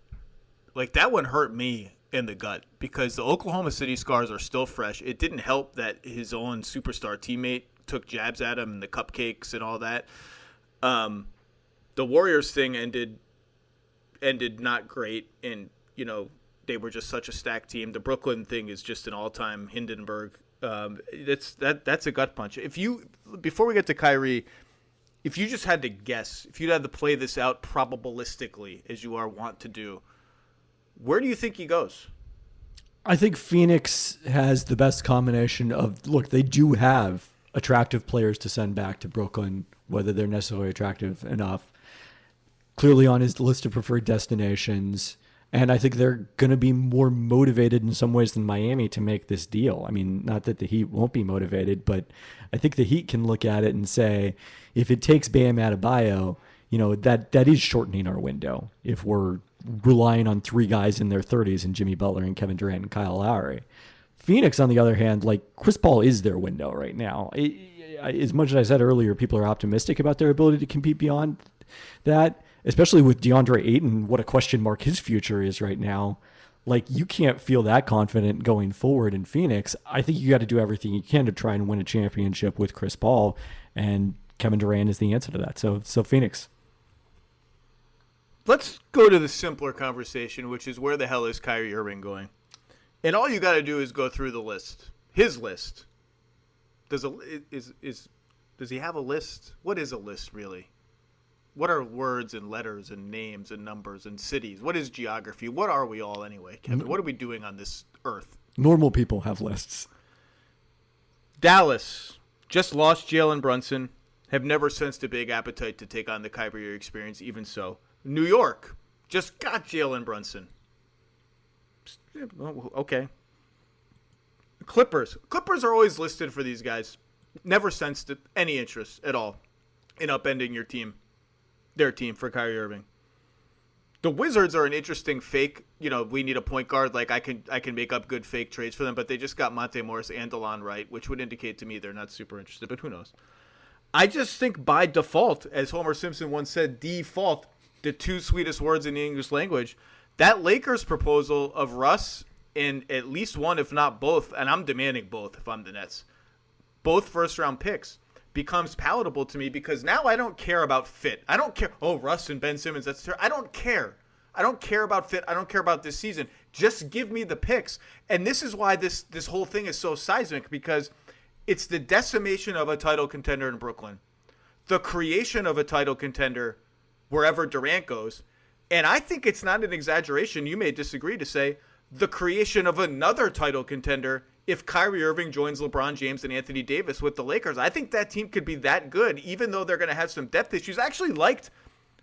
Like that one hurt me in the gut because the Oklahoma City scars are still fresh. It didn't help that his own superstar teammate took jabs at him and the cupcakes and all that. The Warriors thing ended not great, and they were just such a stacked team. The Brooklyn thing is just an all-time Hindenburg. That's a gut punch. Before we get to Kyrie, if you just had to guess, if you'd had to play this out probabilistically as you are wont to do, where do you think he goes? I think Phoenix has the best combination of, look, they do have attractive players to send back to Brooklyn, whether they're necessarily attractive enough. Clearly on his list of preferred destinations. And I think they're going to be more motivated in some ways than Miami to make this deal. I mean, not that the Heat won't be motivated, but I think the Heat can look at it and say, if it takes Bam Adebayo, that is shortening our window if we're relying on 3 guys in their 30s and Jimmy Butler and Kevin Durant and Kyle Lowry. Phoenix, on the other hand, like Chris Paul is their window right now. As much as I said earlier, people are optimistic about their ability to compete beyond that, especially with DeAndre Ayton, what a question mark his future is right now. Like, you can't feel that confident going forward in Phoenix. I think you got to do everything you can to try and win a championship with Chris Paul, and Kevin Durant is the answer to that. So Phoenix. Let's go to the simpler conversation, which is where the hell is Kyrie Irving going? And all you got to do is go through the list, his list. Does he have a list? What is a list really? What are words and letters and names and numbers and cities? What is geography? What are we all anyway, Kevin? What are we doing on this earth? Normal people have lists. Dallas, Just lost Jalen Brunson. Have never sensed a big appetite to take on the Kyrie experience, even so. New York just got Jalen Brunson. Okay. Clippers. Clippers are always listed for these guys. Never sensed any interest at all in upending their team for Kyrie Irving. The Wizards are an interesting fake. We need a point guard. Like I can make up good fake trades for them, but they just got Monte Morris and DeLon Wright, which would indicate to me they're not super interested, but who knows? I just think by default, as Homer Simpson once said, default, the two sweetest words in the English language, that Lakers proposal of Russ in at least one, if not both, and I'm demanding both if I'm the Nets, both first-round picks, becomes palatable to me because now I don't care about fit. I don't care. Oh, Russ and Ben Simmons, that's terrible. I don't care. I don't care about fit. I don't care about this season. Just give me the picks. And this is why this whole thing is so seismic, because it's the decimation of a title contender in Brooklyn, the creation of a title contender wherever Durant goes, and I think it's not an exaggeration, you may disagree, to say the creation of another title contender if Kyrie Irving joins LeBron James and Anthony Davis with the Lakers. I think that team could be that good, even though they're going to have some depth issues. I actually liked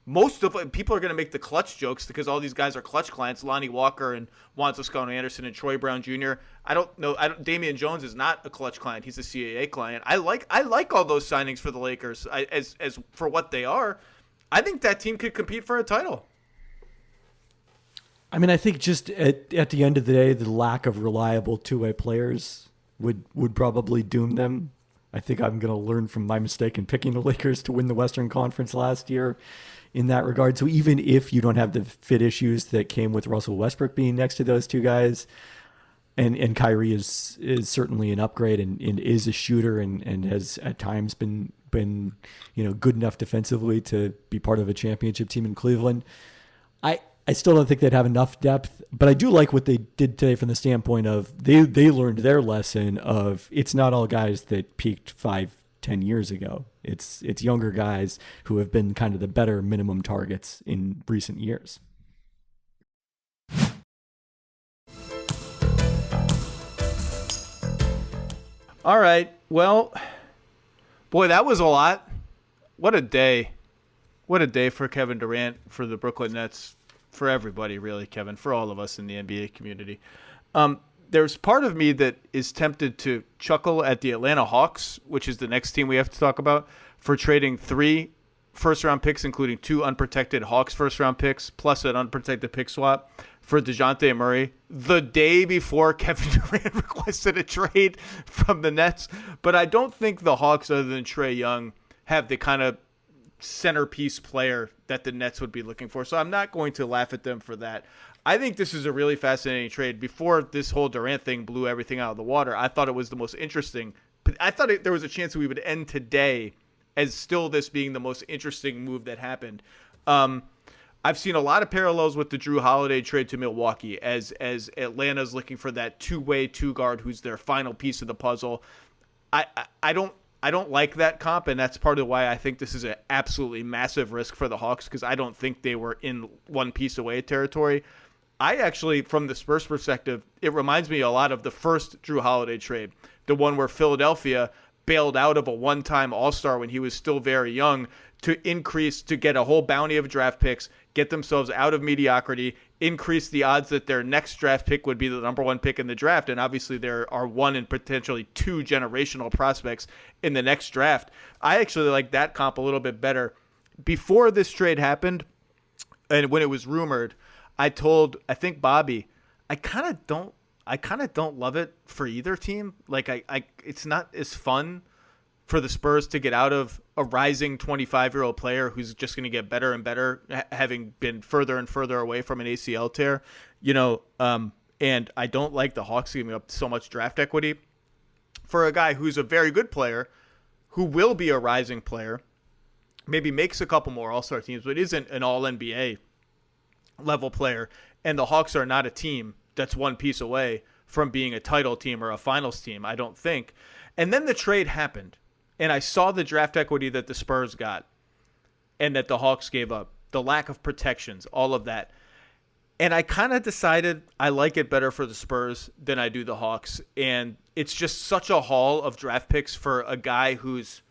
most of it. People are going to make the clutch jokes because all these guys are clutch clients, Lonnie Walker and Juan Toscano-Anderson and Troy Brown Jr. I don't know. Damian Jones is not a clutch client. He's a CAA client. I like all those signings for the Lakers as for what they are. I think that team could compete for a title. I mean, I think just at the end of the day, the lack of reliable two-way players would probably doom them. I think I'm going to learn from my mistake in picking the Lakers to win the Western Conference last year in that regard. So even if you don't have the fit issues that came with Russell Westbrook being next to those two guys, and Kyrie is certainly an upgrade and is a shooter and has at times been good enough defensively to be part of a championship team in Cleveland, I still don't think they'd have enough depth, but I do like what they did today from the standpoint of they learned their lesson of it's not all guys that peaked 5-10 years ago. It's younger guys who have been kind of the better minimum targets in recent years. All right. Well, boy, that was a lot. What a day. What a day for Kevin Durant, for the Brooklyn Nets, for everybody, really, Kevin, for all of us in the NBA community. There's part of me that is tempted to chuckle at the Atlanta Hawks, which is the next team we have to talk about, for trading 3 first-round picks, including 2 unprotected Hawks first-round picks, plus an unprotected pick swap for DeJounte Murray the day before Kevin Durant requested a trade from the Nets. But I don't think the Hawks, other than Trae Young, have the kind of centerpiece player that the Nets would be looking for. So I'm not going to laugh at them for that. I think this is a really fascinating trade. Before this whole Durant thing blew everything out of the water, I thought it was the most interesting. I thought there was a chance we would end today as still this being the most interesting move that happened. I've seen a lot of parallels with the Drew Holiday trade to Milwaukee as Atlanta's looking for that two-way two-guard who's their final piece of the puzzle. I don't like that comp, and that's part of why I think this is an absolutely massive risk for the Hawks, because I don't think they were in one piece away territory. I actually, from the Spurs perspective, it reminds me a lot of the first Drew Holiday trade, the one where Philadelphia bailed out of a one-time All-Star when he was still very young to get a whole bounty of draft picks, get themselves out of mediocrity, increase the odds that their next draft pick would be the number 1 pick in the draft. And obviously there are 1 and potentially 2 generational prospects in the next draft. I actually like that comp a little bit better. Before this trade happened, and when it was rumored, I think Bobby, I kind of don't love it for either team. Like it's not as fun for the Spurs to get out of a rising 25-year-old player who's just going to get better and better, having been further and further away from an ACL tear, and I don't like the Hawks giving up so much draft equity for a guy who's a very good player, who will be a rising player, maybe makes a couple more All-Star teams, but isn't an All-NBA level player. And the Hawks are not a team that's one piece away from being a title team or a finals team, I don't think. And then the trade happened, and I saw the draft equity that the Spurs got and that the Hawks gave up, the lack of protections, all of that. And I kind of decided I like it better for the Spurs than I do the Hawks. And it's just such a haul of draft picks for a guy who's,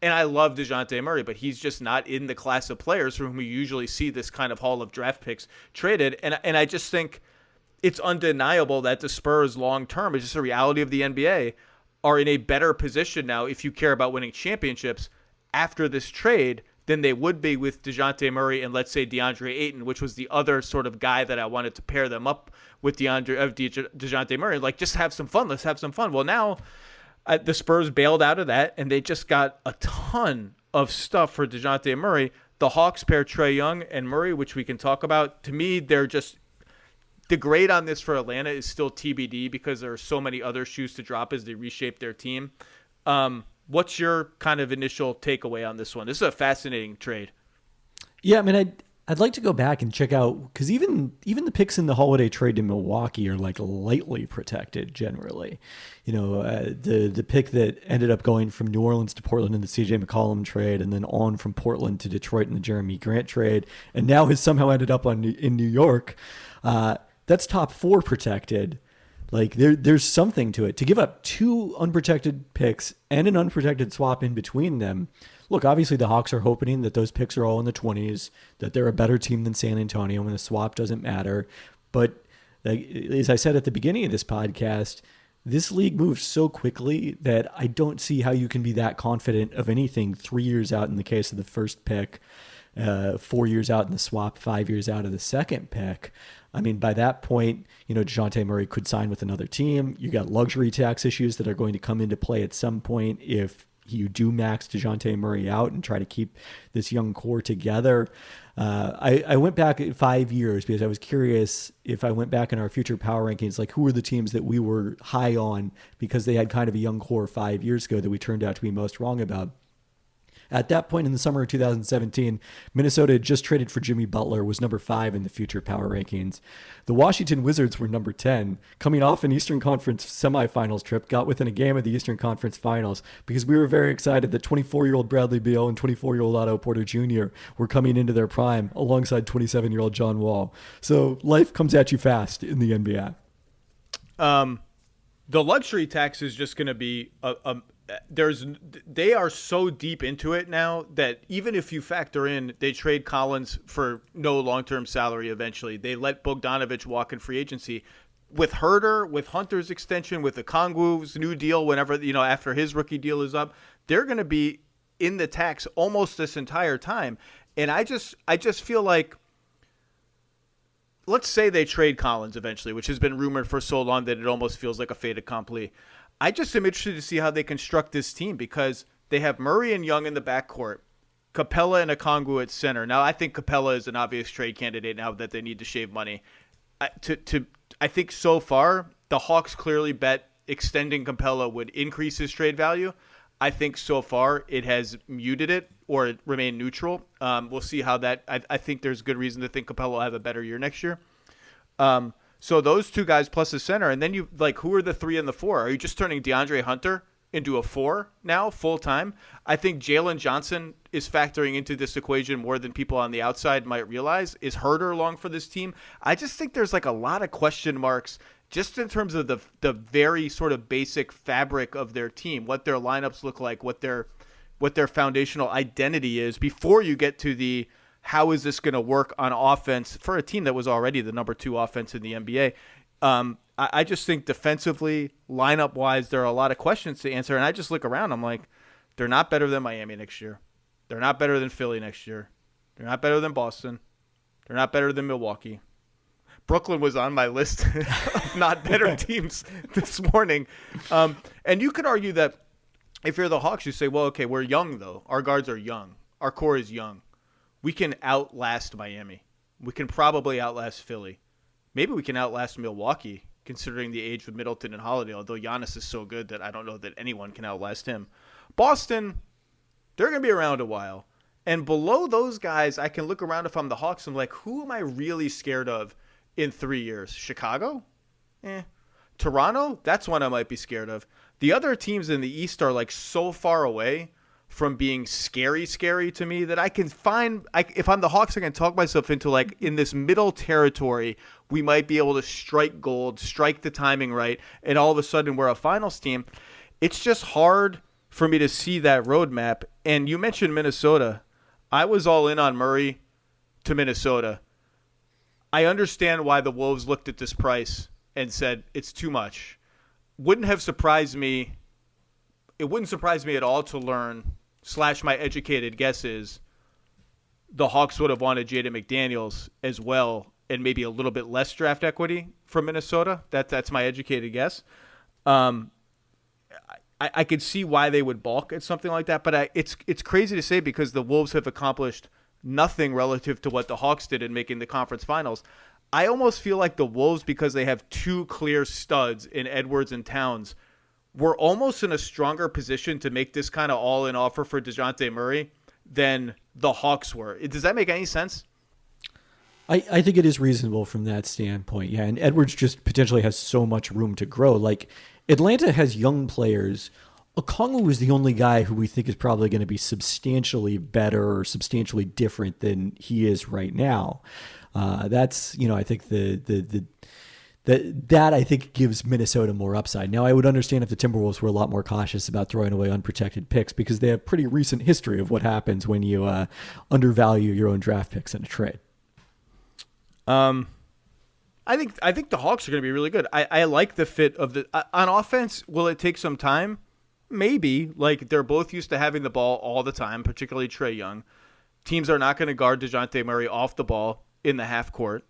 and I love DeJounte Murray, but he's just not in the class of players for whom we usually see this kind of haul of draft picks traded. And I just think it's undeniable that the Spurs long term, it's just a reality of the NBA, are in a better position now if you care about winning championships after this trade than they would be with DeJounte Murray and, let's say, DeAndre Ayton, which was the other sort of guy that I wanted to pair them up with DeJounte Murray. Like, just have some fun. Let's have some fun. Well, now the Spurs bailed out of that, and they just got a ton of stuff for DeJounte Murray. The Hawks pair Trae Young and Murray, which we can talk about. To me, they're just – the grade on this for Atlanta is still TBD because there are so many other shoes to drop as they reshape their team. What's your kind of initial takeaway on this one? This is a fascinating trade. Yeah, I mean, I'd like to go back and check out, because even the picks in the holiday trade to Milwaukee are like lightly protected generally. You know, the pick that ended up going from New Orleans to Portland in the CJ McCollum trade, and then on from Portland to Detroit in the Jeremy Grant trade, and now has somehow ended up in New York. That's top 4 protected. Like, there's something to it. To give up 2 unprotected picks and an unprotected swap in between them. Look, obviously the Hawks are hoping that those picks are all in the 20s, that they're a better team than San Antonio, and the swap doesn't matter. But as I said at the beginning of this podcast, this league moves so quickly that I don't see how you can be that confident of anything 3 years out in the case of the first pick, 4 years out in the swap, 5 years out of the second pick. I mean, by that point, you know, DeJounte Murray could sign with another team. You got luxury tax issues that are going to come into play at some point if you do max DeJounte Murray out and try to keep this young core together. I went back 5 years because I was curious if I went back in our future power rankings, like who were the teams that we were high on because they had kind of a young core 5 years ago that we turned out to be most wrong about. At that point in the summer of 2017, Minnesota had just traded for Jimmy Butler, was number 5 in the future power rankings. The Washington Wizards were number 10, coming off an Eastern Conference semifinals trip, got within a game of the Eastern Conference finals because we were very excited that 24-year-old Bradley Beal and 24-year-old Otto Porter Jr. were coming into their prime alongside 27-year-old John Wall. So life comes at you fast in the NBA. The luxury tax is just going to be they are so deep into it now that even if you factor in they trade Collins for no long-term salary eventually, they let Bogdanović walk in free agency. With Herter, with Hunter's extension, with Okongwu's new deal, whenever, you know, after his rookie deal is up, they're going to be in the tax almost this entire time. And I just feel like, let's say they trade Collins eventually, which has been rumored for so long that it almost feels like a fait accompli. I just am interested to see how they construct this team because they have Murray and Young in the backcourt, Capella and Okongwu at center. Now, I think Capella is an obvious trade candidate now that they need to shave money. I think so far, the Hawks clearly bet extending Capella would increase his trade value. I think so far it has muted it or remained neutral. We'll see how that – I think there's good reason to think Capella will have a better year next year. So those 2 guys plus a center, and then you like, who are the 3 and the 4? Are you just turning DeAndre Hunter into a 4 now full time? I think Jalen Johnson is factoring into this equation more than people on the outside might realize. Is Herter long for this team? I just think there's like a lot of question marks just in terms of the very sort of basic fabric of their team, what their lineups look like, what their foundational identity is before you get to the how is this going to work on offense for a team that was already the number 2 offense in the NBA? I just think defensively, lineup-wise, there are a lot of questions to answer. And I just look around. I'm like, they're not better than Miami next year. They're not better than Philly next year. They're not better than Boston. They're not better than Milwaukee. Brooklyn was on my list of not better teams this morning. And you could argue that if you're the Hawks, you say, well, okay, we're young, though. Our guards are young. Our core is young. We can outlast Miami. We can probably outlast Philly. Maybe we can outlast Milwaukee, considering the age of Middleton and Holiday, although Giannis is so good that I don't know that anyone can outlast him. Boston, they're going to be around a while. And below those guys, I can look around if I'm the Hawks and like, who am I really scared of in 3 years? Chicago? Toronto? That's one I might be scared of. The other teams in the East are like so far away from being scary to me that I can find. If I'm the Hawks, I can talk myself into like in this middle territory. We might be able to strike gold, strike the timing right, and all of a sudden we're a finals team. It's just hard for me to see that roadmap. And you mentioned Minnesota. I was all in on Murray to Minnesota. I understand why the Wolves looked at this price and said it's too much. Wouldn't have surprised me. It wouldn't surprise me at all to learn, / my educated guess is, the Hawks would have wanted Jaden McDaniels as well, and maybe a little bit less draft equity from Minnesota. That's my educated guess. I could see why they would balk at something like that, but it's crazy to say because the Wolves have accomplished nothing relative to what the Hawks did in making the conference finals. I almost feel like the Wolves, because they have two clear studs in Edwards and Towns, were almost in a stronger position to make this kind of all-in offer for DeJounte Murray than the Hawks were. Does that make any sense? I think it is reasonable from that standpoint. Yeah, and Edwards just potentially has so much room to grow. Like, Atlanta has young players. Okongwu is the only guy who we think is probably going to be substantially better or substantially different than he is right now. That's, I think that I think gives Minnesota more upside. Now, I would understand if the Timberwolves were a lot more cautious about throwing away unprotected picks because they have pretty recent history of what happens when you undervalue your own draft picks in a trade. I think the Hawks are going to be really good. I like the fit of the on offense. Will it take some time? Maybe. Like, they're both used to having the ball all the time, particularly Trae Young. Teams are not going to guard DeJounte Murray off the ball in the half court.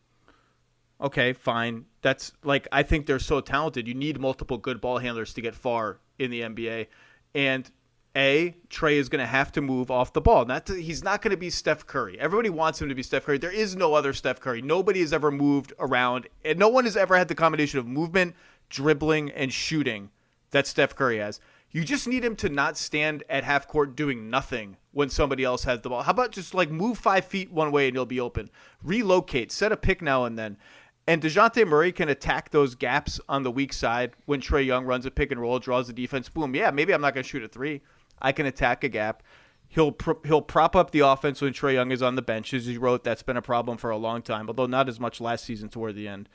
Okay, fine. That's like, I think they're so talented. You need multiple good ball handlers to get far in the NBA. And Trae is going to have to move off the ball. He's not going to be Steph Curry. Everybody wants him to be Steph Curry. There is no other Steph Curry. Nobody has ever moved around, and no one has ever had the combination of movement, dribbling, and shooting that Steph Curry has. You just need him to not stand at half court doing nothing when somebody else has the ball. How about just like move 5 feet one way and he'll be open? Relocate, set a pick now and then. And DeJounte Murray can attack those gaps on the weak side when Trae Young runs a pick and roll, draws the defense. Boom. Yeah, maybe I'm not going to shoot a three. I can attack a gap. He'll prop up the offense when Trae Young is on the bench. As you wrote, that's been a problem for a long time, although not as much last season toward the end.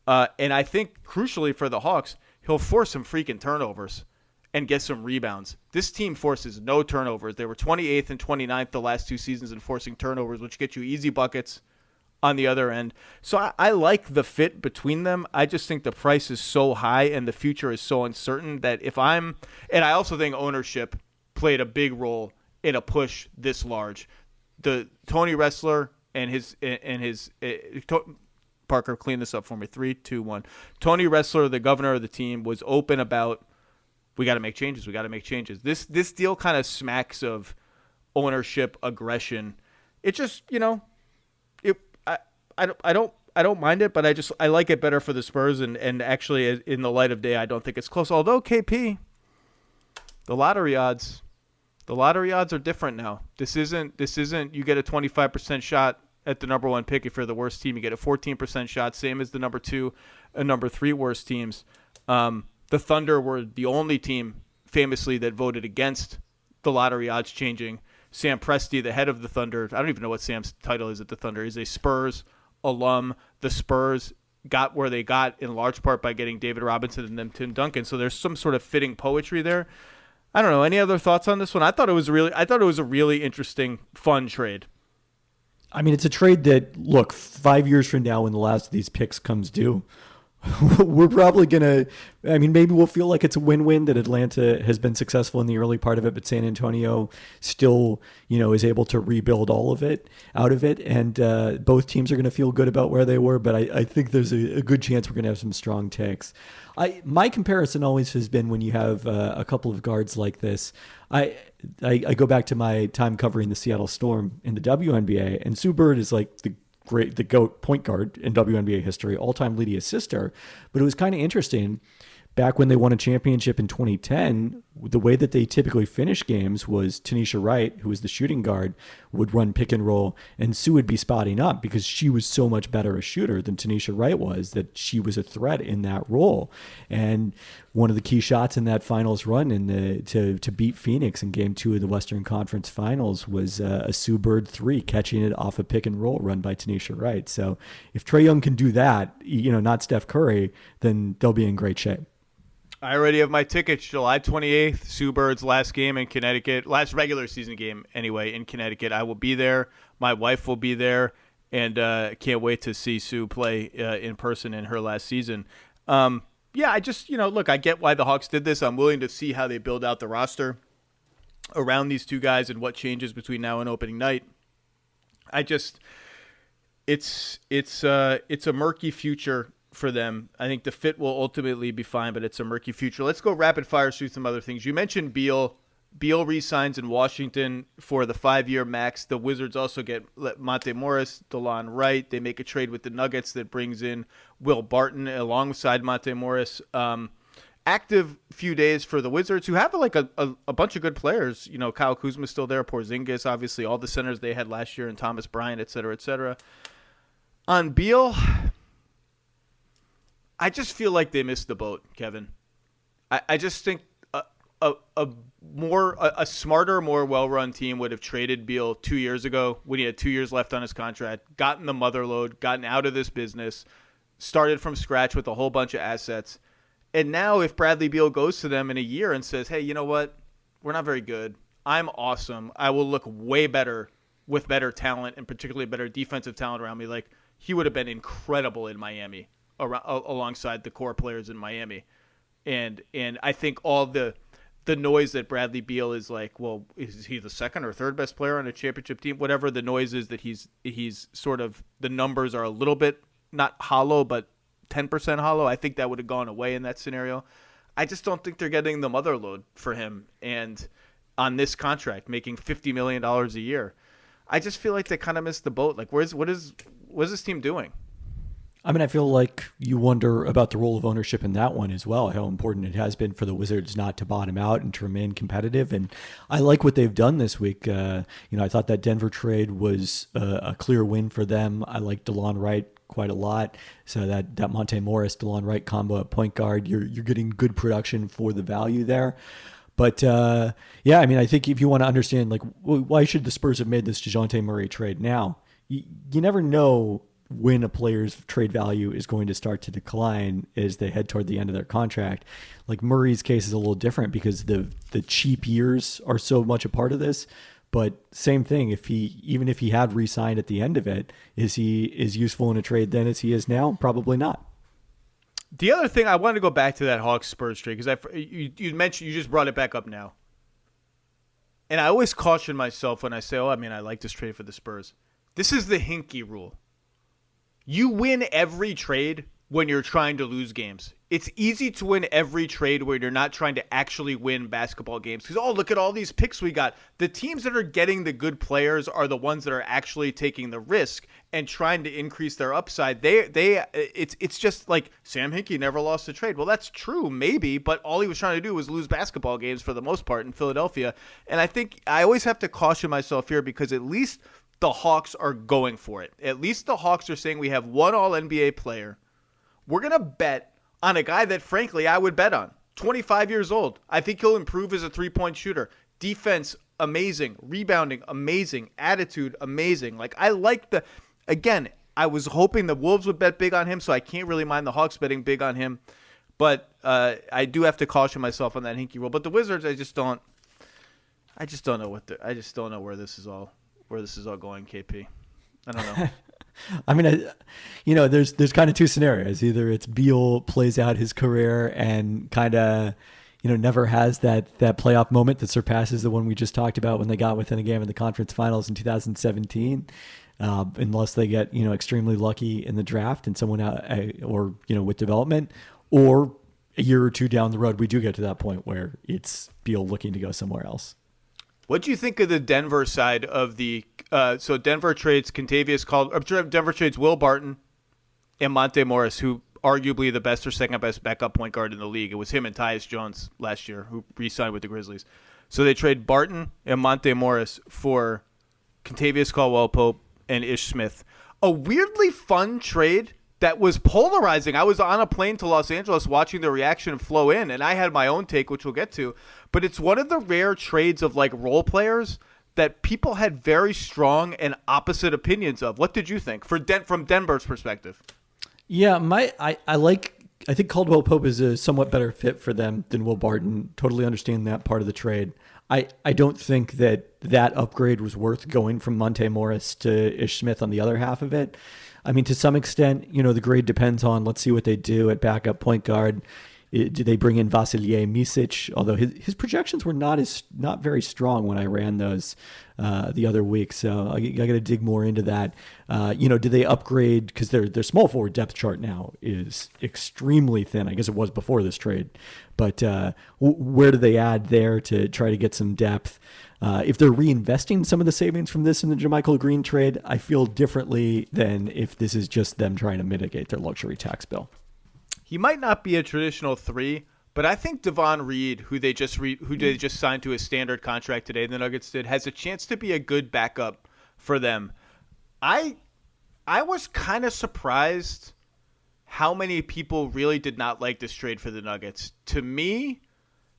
And I think, crucially for the Hawks, he'll force some freaking turnovers and get some rebounds. This team forces no turnovers. They were 28th and 29th the last 2 seasons in forcing turnovers, which get you easy buckets on the other end. So I like the fit between them. I just think the price is so high and the future is so uncertain that and I also think ownership played a big role in a push this large. The Tony Ressler and his Parker, clean this up for me. 3, 2, 1. Tony Ressler, the governor of the team, was open about, we got to make changes. This deal kind of smacks of ownership aggression. It just, I don't mind it, but I like it better for the Spurs, and actually in the light of day, I don't think it's close. Although KP, the lottery odds are different now. This isn't you get a 25% shot at the number 1 pick if you're the worst team. You get a 14% shot, same as the number 2 and number 3 worst teams. The Thunder were the only team famously that voted against the lottery odds changing. Sam Presti, the head of the Thunder, I don't even know what Sam's title is at the Thunder, is a Spurs alum. The Spurs got where they got in large part by getting David Robinson and then Tim Duncan. So there's some sort of fitting poetry there. I don't know. Any other thoughts on this one? I thought it was a really interesting, fun trade. I mean, it's a trade that, look, 5 years from now when the last of these picks comes due, we're probably going to, maybe we'll feel like it's a win-win that Atlanta has been successful in the early part of it, but San Antonio still, is able to rebuild all of it out of it. And both teams are going to feel good about where they were, but I think there's a good chance we're going to have some strong takes. My comparison always has been when you have a couple of guards like this, I go back to my time covering the Seattle Storm in the WNBA, and Sue Bird is like the GOAT point guard in WNBA history, all-time leading assister. But it was kind of interesting. Back when they won a championship in 2010, the way that they typically finish games was Tanisha Wright, who was the shooting guard, would run pick and roll, and Sue would be spotting up because she was so much better a shooter than Tanisha Wright was, that she was a threat in that role. And one of the key shots in that finals run to beat Phoenix in Game 2 of the Western Conference Finals was a Sue Bird 3, catching it off a pick and roll run by Tanisha Wright. So if Trae Young can do that, not Steph Curry, then they'll be in great shape. I already have my tickets. July 28th, Sue Bird's last game in Connecticut, last regular season game anyway in Connecticut. I will be there. My wife will be there, and can't wait to see Sue play in person in her last season. I just, look, I get why the Hawks did this. I'm willing to see how they build out the roster around these two guys and what changes between now and opening night. It's a murky future for them. I think the fit will ultimately be fine, but it's a murky future. Let's go rapid fire through some other things. You mentioned Beal. Beal re-signs in Washington for the 5-year max. The Wizards also get Monte Morris, DeLon Wright. They make a trade with the Nuggets that brings in Will Barton alongside Monte Morris. Active few days for the Wizards, who have a bunch of good players. Kyle Kuzma's still there, Porzingis, obviously all the centers they had last year, and Thomas Bryant, et cetera, et cetera. On Beal, I just feel like they missed the boat, Kevin. I just think a smarter, more well-run team would have traded Beal 2 years ago when he had 2 years left on his contract, gotten the mother load, gotten out of this business, started from scratch with a whole bunch of assets. And now if Bradley Beal goes to them in a year and says, hey, you know what? We're not very good. I'm awesome. I will look way better with better talent, and particularly better defensive talent around me. Like, he would have been incredible in Miami alongside the core players in Miami. And I think all the noise that Bradley Beal is like, well, is he the second or third best player on a championship team? Whatever the noise is, that he's sort of, the numbers are a little bit not hollow, but 10% hollow. I think that would have gone away in that scenario. I just don't think they're getting the mother load for him, and on this contract, making $50 million a year. I just feel like they kind of missed the boat. Like, what is this team doing? I mean, I feel like you wonder about the role of ownership in that one as well, how important it has been for the Wizards not to bottom out and to remain competitive. And I like what they've done this week. I thought that Denver trade was a clear win for them. I like DeLon Wright quite a lot. So that Monte Morris, DeLon Wright combo at point guard, you're getting good production for the value there. But I think if you want to understand, like, why should the Spurs have made this DeJounte Murray trade now? You never know when a player's trade value is going to start to decline as they head toward the end of their contract. Like, Murray's case is a little different because the cheap years are so much a part of this. But same thing, even if he had re-signed at the end of it, is he as useful in a trade then as he is now? Probably not. The other thing, I wanted to go back to that Hawks-Spurs trade, because you mentioned, you just brought it back up now. And I always caution myself when I say, I like this trade for the Spurs. This is the Hinkie rule. You win every trade when you're trying to lose games. It's easy to win every trade where you're not trying to actually win basketball games. Because, look at all these picks we got. The teams that are getting the good players are the ones that are actually taking the risk and trying to increase their upside. It's just like Sam Hinkie never lost a trade. Well, that's true, maybe, but all he was trying to do was lose basketball games for the most part in Philadelphia. And I think I always have to caution myself here, because at least the Hawks are going for it. At least the Hawks are saying, we have one All-NBA player. We're going to bet on a guy that, frankly, I would bet on. 25 years old. I think he'll improve as a three-point shooter. Defense, amazing. Rebounding, amazing. Attitude, amazing. Like, I like again, I was hoping the Wolves would bet big on him, so I can't really mind the Hawks betting big on him. But I do have to caution myself on that Hinkie rule. But the Wizards, I just don't know where this is all going, KP. I don't know. I mean, there's kind of two scenarios. Either it's Beal plays out his career and kind of, never has that playoff moment that surpasses the one we just talked about when they got within a game in the conference finals in 2017, unless they get, extremely lucky in the draft and someone out, or, with development, or a year or two down the road, we do get to that point where it's Beal looking to go somewhere else. What do you think of the Denver side of the so Denver trades Denver trades Will Barton and Monte Morris, who arguably the best or second best backup point guard in the league. It was him and Tyus Jones last year who re-signed with the Grizzlies. So they trade Barton and Monte Morris for Kentavious Caldwell-Pope and Ish Smith. A weirdly fun trade that was polarizing. I was on a plane to Los Angeles watching the reaction flow in, and I had my own take, which we'll get to. But it's one of the rare trades of like role players that people had very strong and opposite opinions of. What did you think from Denver's perspective? Yeah, I think Caldwell Pope is a somewhat better fit for them than Will Barton. Totally understand that part of the trade. I don't think that upgrade was worth going from Monte Morris to Ish Smith on the other half of it. I mean, to some extent, the grade depends on, let's see what they do at backup point guard. Do they bring in Vasilije Micic? Although his projections were not very strong when I ran those the other week, so I got to dig more into that. Do they upgrade, because their small forward depth chart now is extremely thin. I guess it was before this trade, but where do they add there to try to get some depth? If they're reinvesting some of the savings from this in the JaMychal Green trade, I feel differently than if this is just them trying to mitigate their luxury tax bill. He might not be a traditional three, but I think Devon Reed, who they just signed to a standard contract today, the Nuggets did, has a chance to be a good backup for them. I was kind of surprised how many people really did not like this trade for the Nuggets. To me,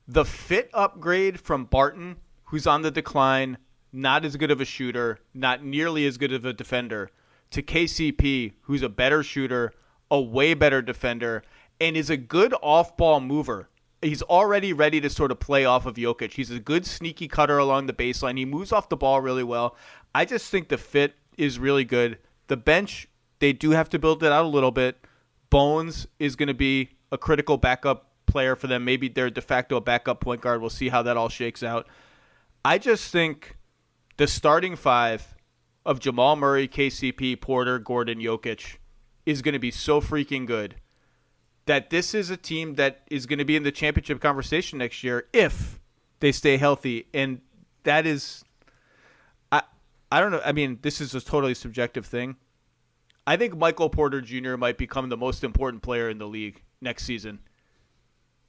the fit upgrade from Barton, who's on the decline, not as good of a shooter, not nearly as good of a defender, to KCP, who's a better shooter, a way better defender, and is a good off-ball mover. He's already ready to sort of play off of Jokic. He's a good sneaky cutter along the baseline. He moves off the ball really well. I just think the fit is really good. The bench, they do have to build it out a little bit. Bones is going to be a critical backup player for them. Maybe they're de facto a backup point guard. We'll see how that all shakes out. I just think the starting five of Jamal Murray, KCP, Porter, Gordon, Jokic is going to be so freaking good that this is a team that is going to be in the championship conversation next year if they stay healthy. And that is, I don't know. I mean, this is a totally subjective thing. I think Michael Porter Jr. might become the most important player in the league next season.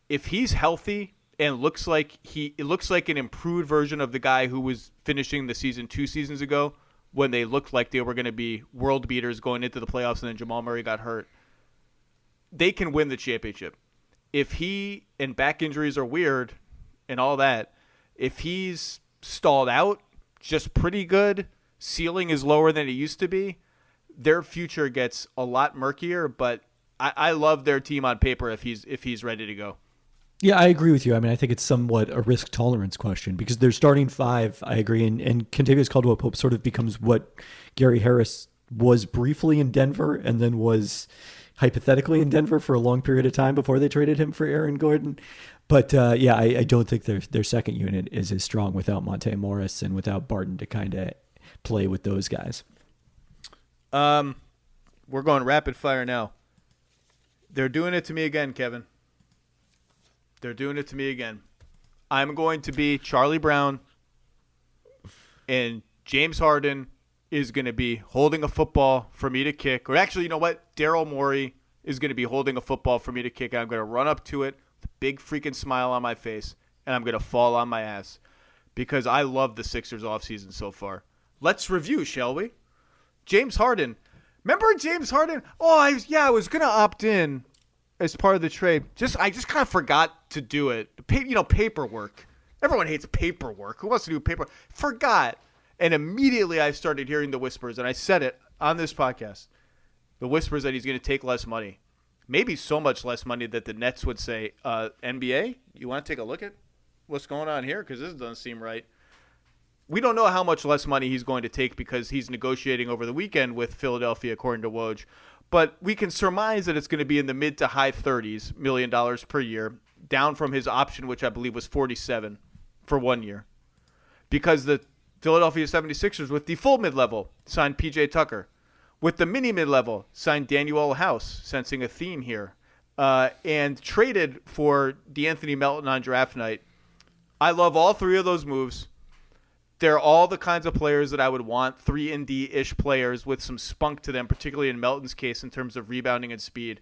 If he's healthy and looks like an improved version of the guy who was finishing the season 2 seasons ago when they looked like they were going to be world beaters going into the playoffs and then Jamal Murray got hurt, they can win the championship. If he, and back injuries are weird and all that, if he's stalled out, just pretty good, ceiling is lower than it used to be, their future gets a lot murkier, but I love their team on paper if he's ready to go. Yeah, I agree with you. I mean, I think it's somewhat a risk tolerance question because they're starting five. I agree. And Kentavious Caldwell-Pope sort of becomes what Gary Harris was briefly in Denver and then was hypothetically in Denver for a long period of time before they traded him for Aaron Gordon. But I don't think their second unit is as strong without Monte Morris and without Barton to kind of play with those guys. We're going rapid fire now. They're doing it to me again, Kevin. They're doing it to me again. I'm going to be Charlie Brown, and James Harden is going to be holding a football for me to kick. Or actually, you know what? Daryl Morey is going to be holding a football for me to kick. I'm going to run up to it with a big freaking smile on my face, and I'm going to fall on my ass because I love the Sixers offseason so far. Let's review, shall we? James Harden. Remember James Harden? Oh, I was going to opt in as part of the trade. I just kind of forgot to do it. Paperwork. Everyone hates paperwork. Who wants to do paperwork? Forgot. And immediately I started hearing the whispers, and I said it on this podcast. The whispers that he's going to take less money. Maybe so much less money that the Nets would say, NBA, you want to take a look at what's going on here? Because this doesn't seem right. We don't know how much less money he's going to take because he's negotiating over the weekend with Philadelphia, according to Woj. But we can surmise that it's going to be in the mid to high $30s million per year, down from his option, which I believe was $47 for 1 year. Because the Philadelphia 76ers, with the full mid-level, signed P.J. Tucker. With the mini mid-level, signed Daniel House, sensing a theme here, and traded for DeAnthony Melton on draft night. I love all three of those moves. They're all the kinds of players that I would want, 3-and-D-ish players with some spunk to them, particularly in Melton's case in terms of rebounding and speed.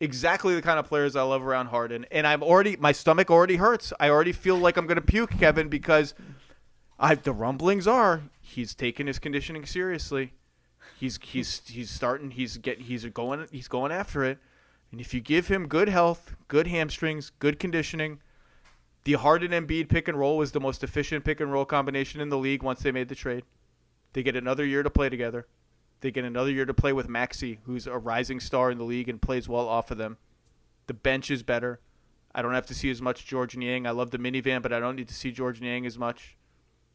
Exactly the kind of players I love around Harden. And my stomach already hurts. I already feel like I'm going to puke, Kevin, because the rumblings are he's taking his conditioning seriously. He's going after it. And if you give him good health, good hamstrings, good conditioning, the Harden Embiid pick and roll was the most efficient pick and roll combination in the league once they made the trade. They get another year to play together. They get another year to play with Maxey, who's a rising star in the league and plays well off of them. The bench is better. I don't have to see as much George Niang. I love the minivan, but I don't need to see George Niang as much.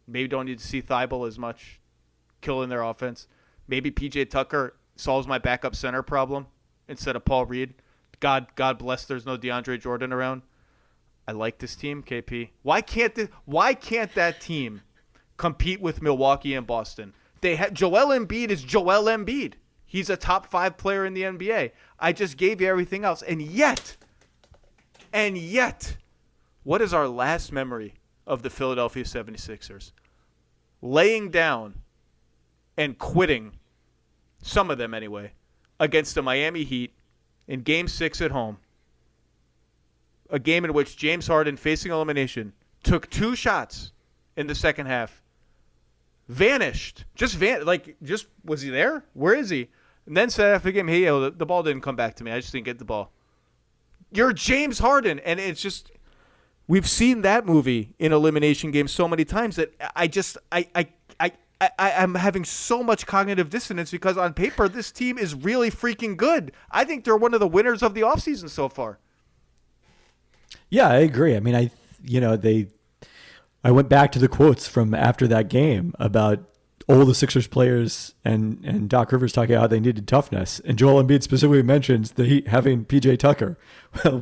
Maybe don't need to see Thibault as much, killing their offense. Maybe PJ Tucker solves my backup center problem instead of Paul Reed. God bless there's no DeAndre Jordan around. I like this team, KP. Why can't that team compete with Milwaukee and Boston? Joel Embiid is Joel Embiid. He's a top 5 player in the NBA. I just gave you everything else. And yet, what is our last memory of the Philadelphia 76ers? Laying down and quitting, some of them anyway, against the Miami Heat in Game 6 at home. A game in which James Harden, facing elimination, took 2 shots in the second half. Vanished. Just was he there? Where is he? And then said after the game, hey, the ball didn't come back to me. I just didn't get the ball. You're James Harden. And it's just, we've seen that movie in elimination games so many times that I'm having so much cognitive dissonance because on paper, this team is really freaking good. I think they're one of the winners of the offseason so far. Yeah, I agree. I mean, I went back to the quotes from after that game about all the Sixers players and Doc Rivers talking about how they needed toughness. And Joel Embiid specifically mentions the Heat having PJ Tucker.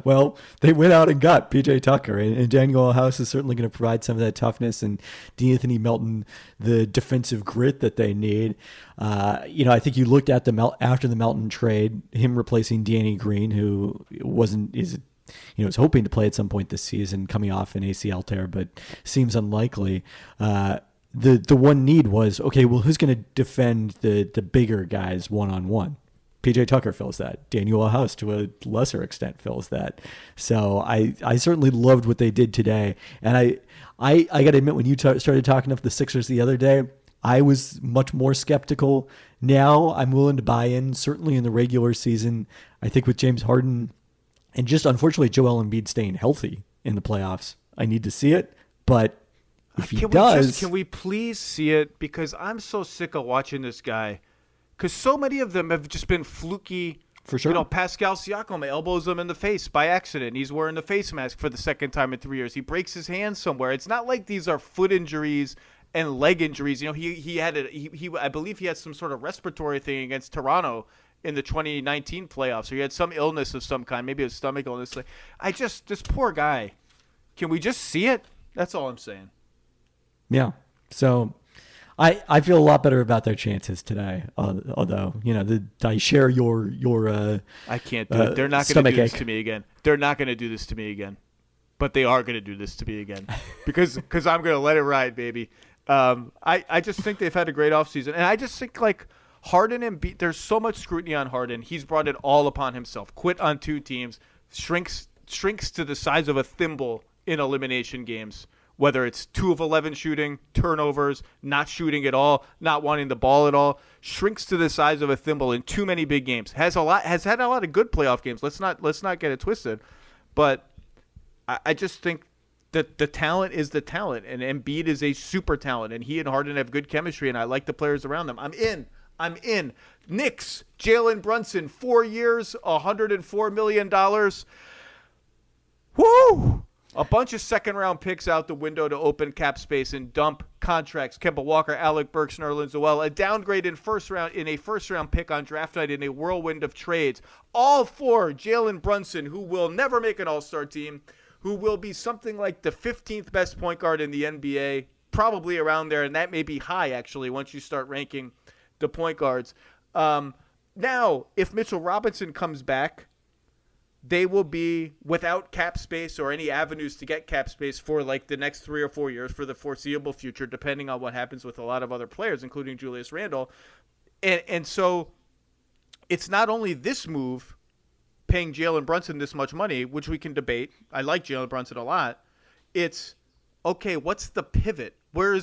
Well, they went out and got PJ Tucker. And Daniel House is certainly going to provide some of that toughness, and D'Anthony Melton, the defensive grit that they need. I think you looked at after the Melton trade, him replacing Danny Green, who was hoping to play at some point this season, coming off an ACL tear, but seems unlikely. The one need was, okay, well, who's going to defend the bigger guys one-on-one? PJ Tucker fills that. Daniel House, to a lesser extent, fills that. So I certainly loved what they did today. And I got to admit, when you started talking up the Sixers the other day, I was much more skeptical. Now I'm willing to buy in, certainly in the regular season. I think with James Harden and just, unfortunately, Joel Embiid staying healthy in the playoffs, I need to see it. But if he does... Can we please see it? Because I'm so sick of watching this guy. Because so many of them have just been fluky. For sure. Pascal Siakam elbows him in the face by accident. He's wearing the face mask for the second time in 3 years. He breaks his hand somewhere. It's not like these are foot injuries and leg injuries. I believe he had some sort of respiratory thing against Toronto in the 2019 playoffs. So he had some illness of some kind, maybe a stomach illness. This poor guy. Can we just see it? That's all I'm saying. Yeah. So I feel a lot better about their chances today. Although, I share your I can't do it. They're not going to do this to me again. They're not going to do this to me again. But they are going to do this to me again. Because I'm going to let it ride, baby. I just think they've had a great offseason. And I just think, Harden and there's so much scrutiny on Harden. He's brought it all upon himself. Quit on 2 teams, shrinks to the size of a thimble in elimination games. Whether it's 2 of 11 shooting, turnovers, not shooting at all, not wanting the ball at all, shrinks to the size of a thimble in too many big games. Has had a lot of good playoff games. Let's not get it twisted, but I just think that the talent is the talent, and Embiid is a super talent, and he and Harden have good chemistry, and I like the players around them. I'm in. Knicks, Jalen Brunson, 4 years, $104 million. Woo! A bunch of second-round picks out the window to open cap space and dump contracts. Kemba Walker, Alec Burks, Nerlens Noel. A downgrade in a first-round pick on draft night in a whirlwind of trades. All for Jalen Brunson, who will never make an all-star team, who will be something like the 15th best point guard in the NBA, probably around there, and that may be high, actually, once you start ranking the point guards. Now, if Mitchell Robinson comes back, they will be without cap space or any avenues to get cap space for the next 3 or 4 years for the foreseeable future, depending on what happens with a lot of other players, including Julius Randle. And so it's not only this move, paying Jalen Brunson this much money, which we can debate. I like Jalen Brunson a lot. It's, okay, what's the pivot? Where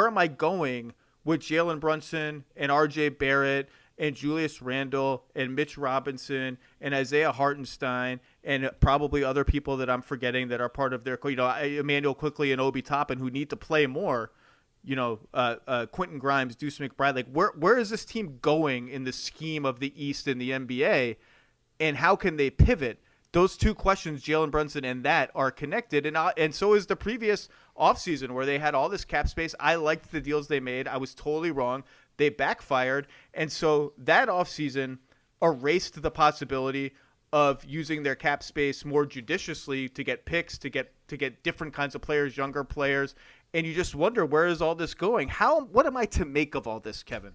am I going with Jalen Brunson and RJ Barrett and Julius Randle and Mitch Robinson and Isaiah Hartenstein and probably other people that I'm forgetting that are part of their, Emmanuel Quickley and Obi Toppin, who need to play more, Quentin Grimes, Deuce McBride. Like, where is this team going in the scheme of the East in the NBA, and how can they pivot? Those two questions, Jalen Brunson and that, are connected, and so is the previous offseason where they had all this cap space. I liked the deals they made. I was totally wrong. They backfired, and so that offseason erased the possibility of using their cap space more judiciously to get picks, to get different kinds of players, younger players, and you just wonder, where is all this going? What am I to make of all this, Kevin?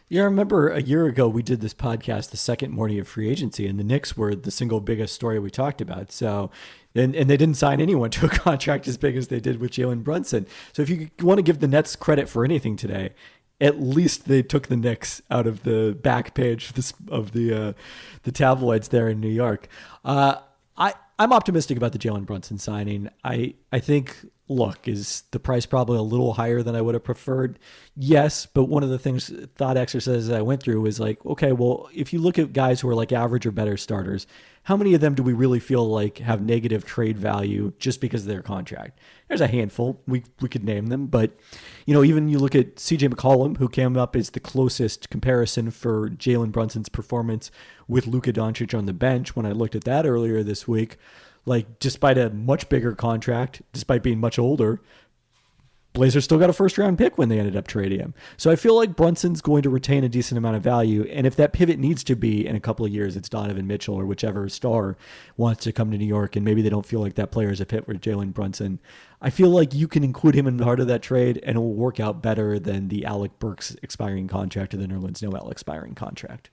Yeah, I remember a year ago we did this podcast the second morning of free agency, and the Knicks were the single biggest story we talked about. So, and they didn't sign anyone to a contract as big as they did with Jalen Brunson. So if you want to give the Nets credit for anything today, at least they took the Knicks out of the back page of the tabloids there in New York. I'm optimistic about the Jalen Brunson signing. I think, look, is the price probably a little higher than I would have preferred? Yes, but one of the thought exercises I went through was like, okay, well, if you look at guys who are like average or better starters, how many of them do we really feel like have negative trade value just because of their contract? There's a handful. We could name them, but even you look at CJ McCollum, who came up as the closest comparison for Jalen Brunson's performance with Luka Doncic on the bench. When I looked at that earlier this week, like, despite a much bigger contract, despite being much older, Blazers still got a first-round pick when they ended up trading him. So I feel like Brunson's going to retain a decent amount of value, and if that pivot needs to be in a couple of years, it's Donovan Mitchell or whichever star wants to come to New York, and maybe they don't feel like that player is a fit with Jalen Brunson. I feel like you can include him in the heart of that trade, and it will work out better than the Alec Burks expiring contract or the Nerlens Noel expiring contract.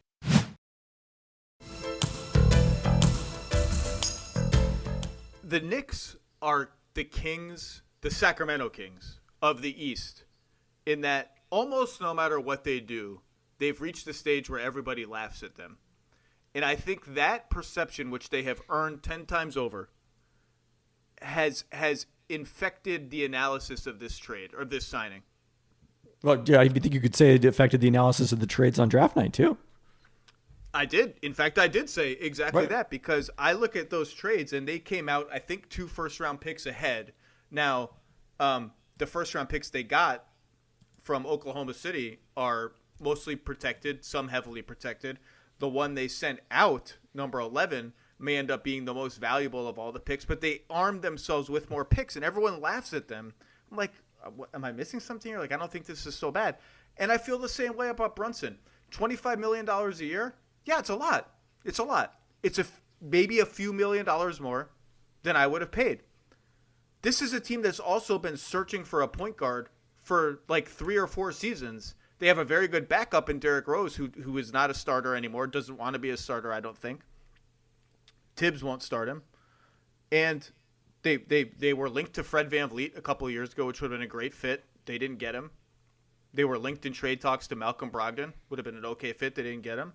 The Knicks are the Kings, the Sacramento Kings of the East, in that almost no matter what they do, they've reached the stage where everybody laughs at them. And I think that perception, which they have earned 10 times over, has infected the analysis of this trade or this signing. Well, yeah, I think you could say it affected the analysis of the trades on draft night too. I did. In fact, I did say exactly that, because I look at those trades and they came out, I think, 2 first-round picks ahead. Now, the first-round picks they got from Oklahoma City are mostly protected, some heavily protected. The one they sent out, number 11, may end up being the most valuable of all the picks, but they armed themselves with more picks, and everyone laughs at them. I'm like, am I missing something here? Like, I don't think this is so bad. And I feel the same way about Brunson. $25 million a year? Yeah, it's a lot. It's a lot. It's maybe a few $1 million more than I would have paid. This is a team that's also been searching for a point guard for like 3 or 4 seasons. They have a very good backup in Derrick Rose, who is not a starter anymore, doesn't want to be a starter, I don't think. Tibbs won't start him. And they were linked to Fred VanVleet a couple of years ago, which would have been a great fit. They didn't get him. They were linked in trade talks to Malcolm Brogdon. Would have been an okay fit. They didn't get him.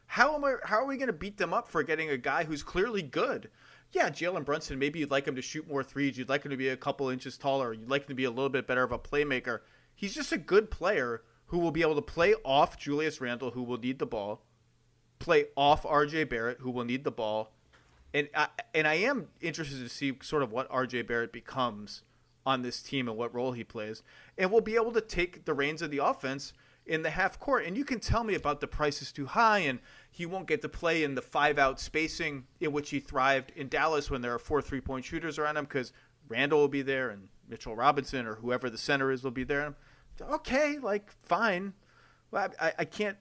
How are we going to beat them up for getting a guy who's clearly good? Yeah, Jalen Brunson, maybe you'd like him to shoot more threes. You'd like him to be a couple inches taller. You'd like him to be a little bit better of a playmaker. He's just a good player who will be able to play off Julius Randle, who will need the ball, play off RJ Barrett, who will need the ball. And I am interested to see sort of what RJ Barrett becomes on this team and what role he plays. And we'll be able to take the reins of the offense in the half court. And you can tell me about the price is too high and he won't get to play in the 5-out spacing in which he thrived in Dallas when there are 4 3-point shooters around him, because Randall will be there and Mitchell Robinson or whoever the center is will be there. Okay, like, fine. Well, I can't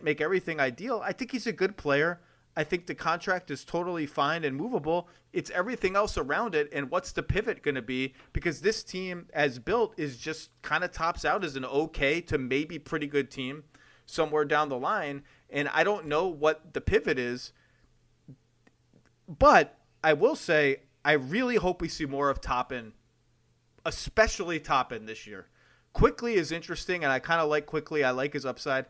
make everything ideal. I think he's a good player. I think the contract is totally fine and movable. It's everything else around it, and what's the pivot going to be? Because this team, as built, is just kind of tops out as an okay to maybe pretty good team somewhere down the line, and I don't know what the pivot is. But I will say I really hope we see more of Toppin, especially Toppin this year. Quickly is interesting, and I kind of like Quickly. I like his upside.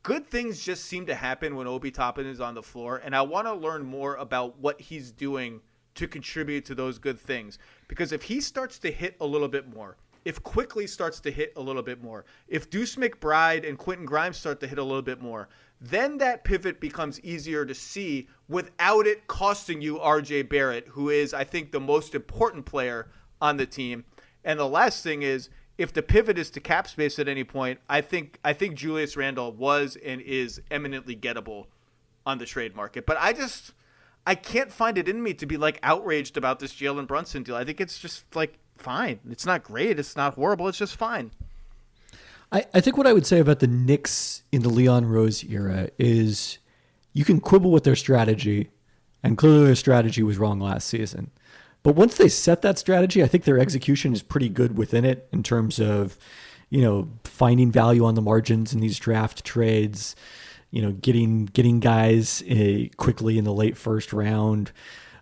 good things just seem to happen when Obi Toppin is on the floor, and I want to learn more about what he's doing to contribute to those good things. Because if he starts to hit a little bit more, if Quickly starts to hit a little bit more, if Deuce McBride and Quentin Grimes start to hit a little bit more, then that pivot becomes easier to see without it costing you RJ Barrett, who is, I think, the most important player on the team. And the last thing is, if the pivot is to cap space at any point, I think Julius Randle was and is eminently gettable on the trade market. But I can't find it in me to be like outraged about this Jalen Brunson deal. I think it's just like fine. It's not great. It's not horrible. It's just fine. I think what I would say about the Knicks in the Leon Rose era is you can quibble with their strategy, and clearly their strategy was wrong last season. But once they set that strategy, I think their execution is pretty good within it in terms of, finding value on the margins in these draft trades, getting guys quickly in the late first round.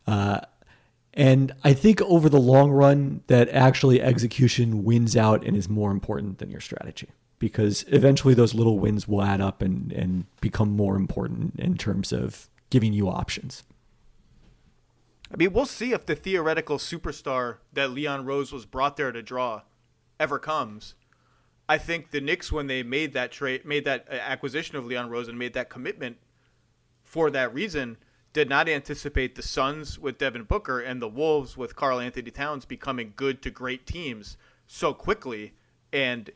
And I think over the long run that actually execution wins out and is more important than your strategy, because eventually those little wins will add up and become more important in terms of giving you options. I mean, we'll see if the theoretical superstar that Leon Rose was brought there to draw ever comes. I think the Knicks, when they made that acquisition of Leon Rose and made that commitment for that reason, did not anticipate the Suns with Devin Booker and the Wolves with Karl-Anthony Towns becoming good to great teams so quickly and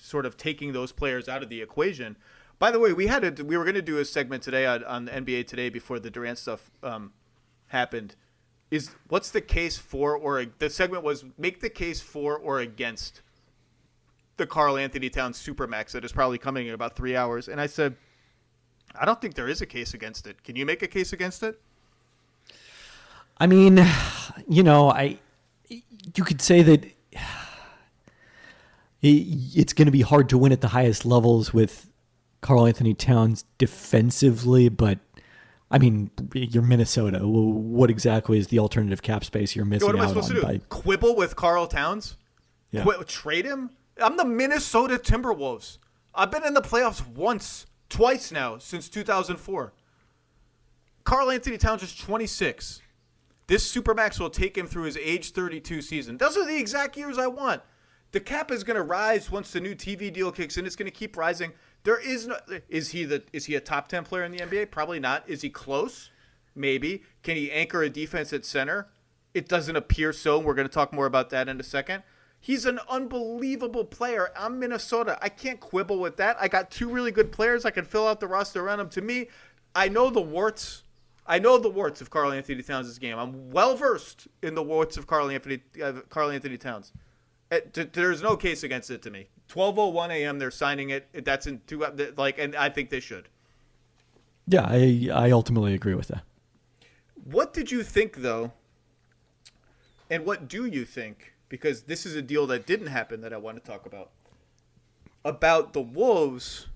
sort of taking those players out of the equation. By the way, we were going to do a segment today on the NBA Today before the Durant stuff happened. What's the case for, or the segment was make the case for or against the Karl-Anthony Towns Supermax that is probably coming in about 3 hours. And I said, I don't think there is a case against it. Can you make a case against it? I mean, you could say that it's going to be hard to win at the highest levels with Karl-Anthony Towns defensively, but I mean, you're Minnesota. What exactly is the alternative cap space you're missing out on? What am I supposed to do? Quibble with Karl Towns? Yeah. Trade him? I'm the Minnesota Timberwolves. I've been in the playoffs twice now since 2004. Karl-Anthony Towns is 26. This Supermax will take him through his age 32 season. Those are the exact years I want. The cap is going to rise once the new TV deal kicks in. It's going to keep rising. There is no. Is he a top 10 player in the NBA? Probably not. Is he close? Maybe. Can he anchor a defense at center? It doesn't appear so. We're going to talk more about that in a second. He's an unbelievable player. I'm Minnesota. I can't quibble with that. I got two really good players. I can fill out the roster around them. To me, I know the warts. I know the warts of Karl-Anthony Towns' game. I'm well versed in the warts of Karl-Anthony Towns. There's no case against it to me. 12:01 a.m. They're signing it. That's in two. And I think they should. Yeah, I ultimately agree with that. What did you think, though? And what do you think? Because this is a deal that didn't happen that I want to talk about the Wolves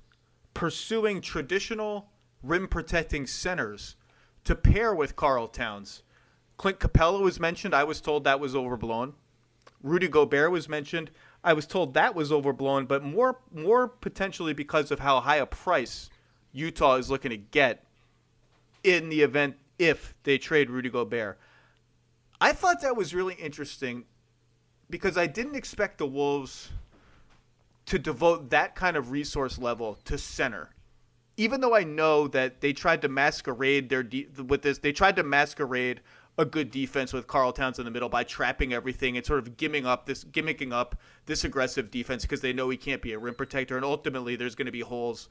pursuing traditional rim-protecting centers to pair with Karl Towns. Clint Capella was mentioned. I was told that was overblown. Rudy Gobert was mentioned. I was told that was overblown, but more potentially because of how high a price Utah is looking to get in the event if they trade Rudy Gobert. I thought that was really interesting because I didn't expect the Wolves to devote that kind of resource level to center. Even though I know that they tried to masquerade they tried to masquerade a good defense with Karl Towns in the middle by trapping everything and sort of gimmicking up this aggressive defense because they know he can't be a rim protector, and ultimately there's going to be holes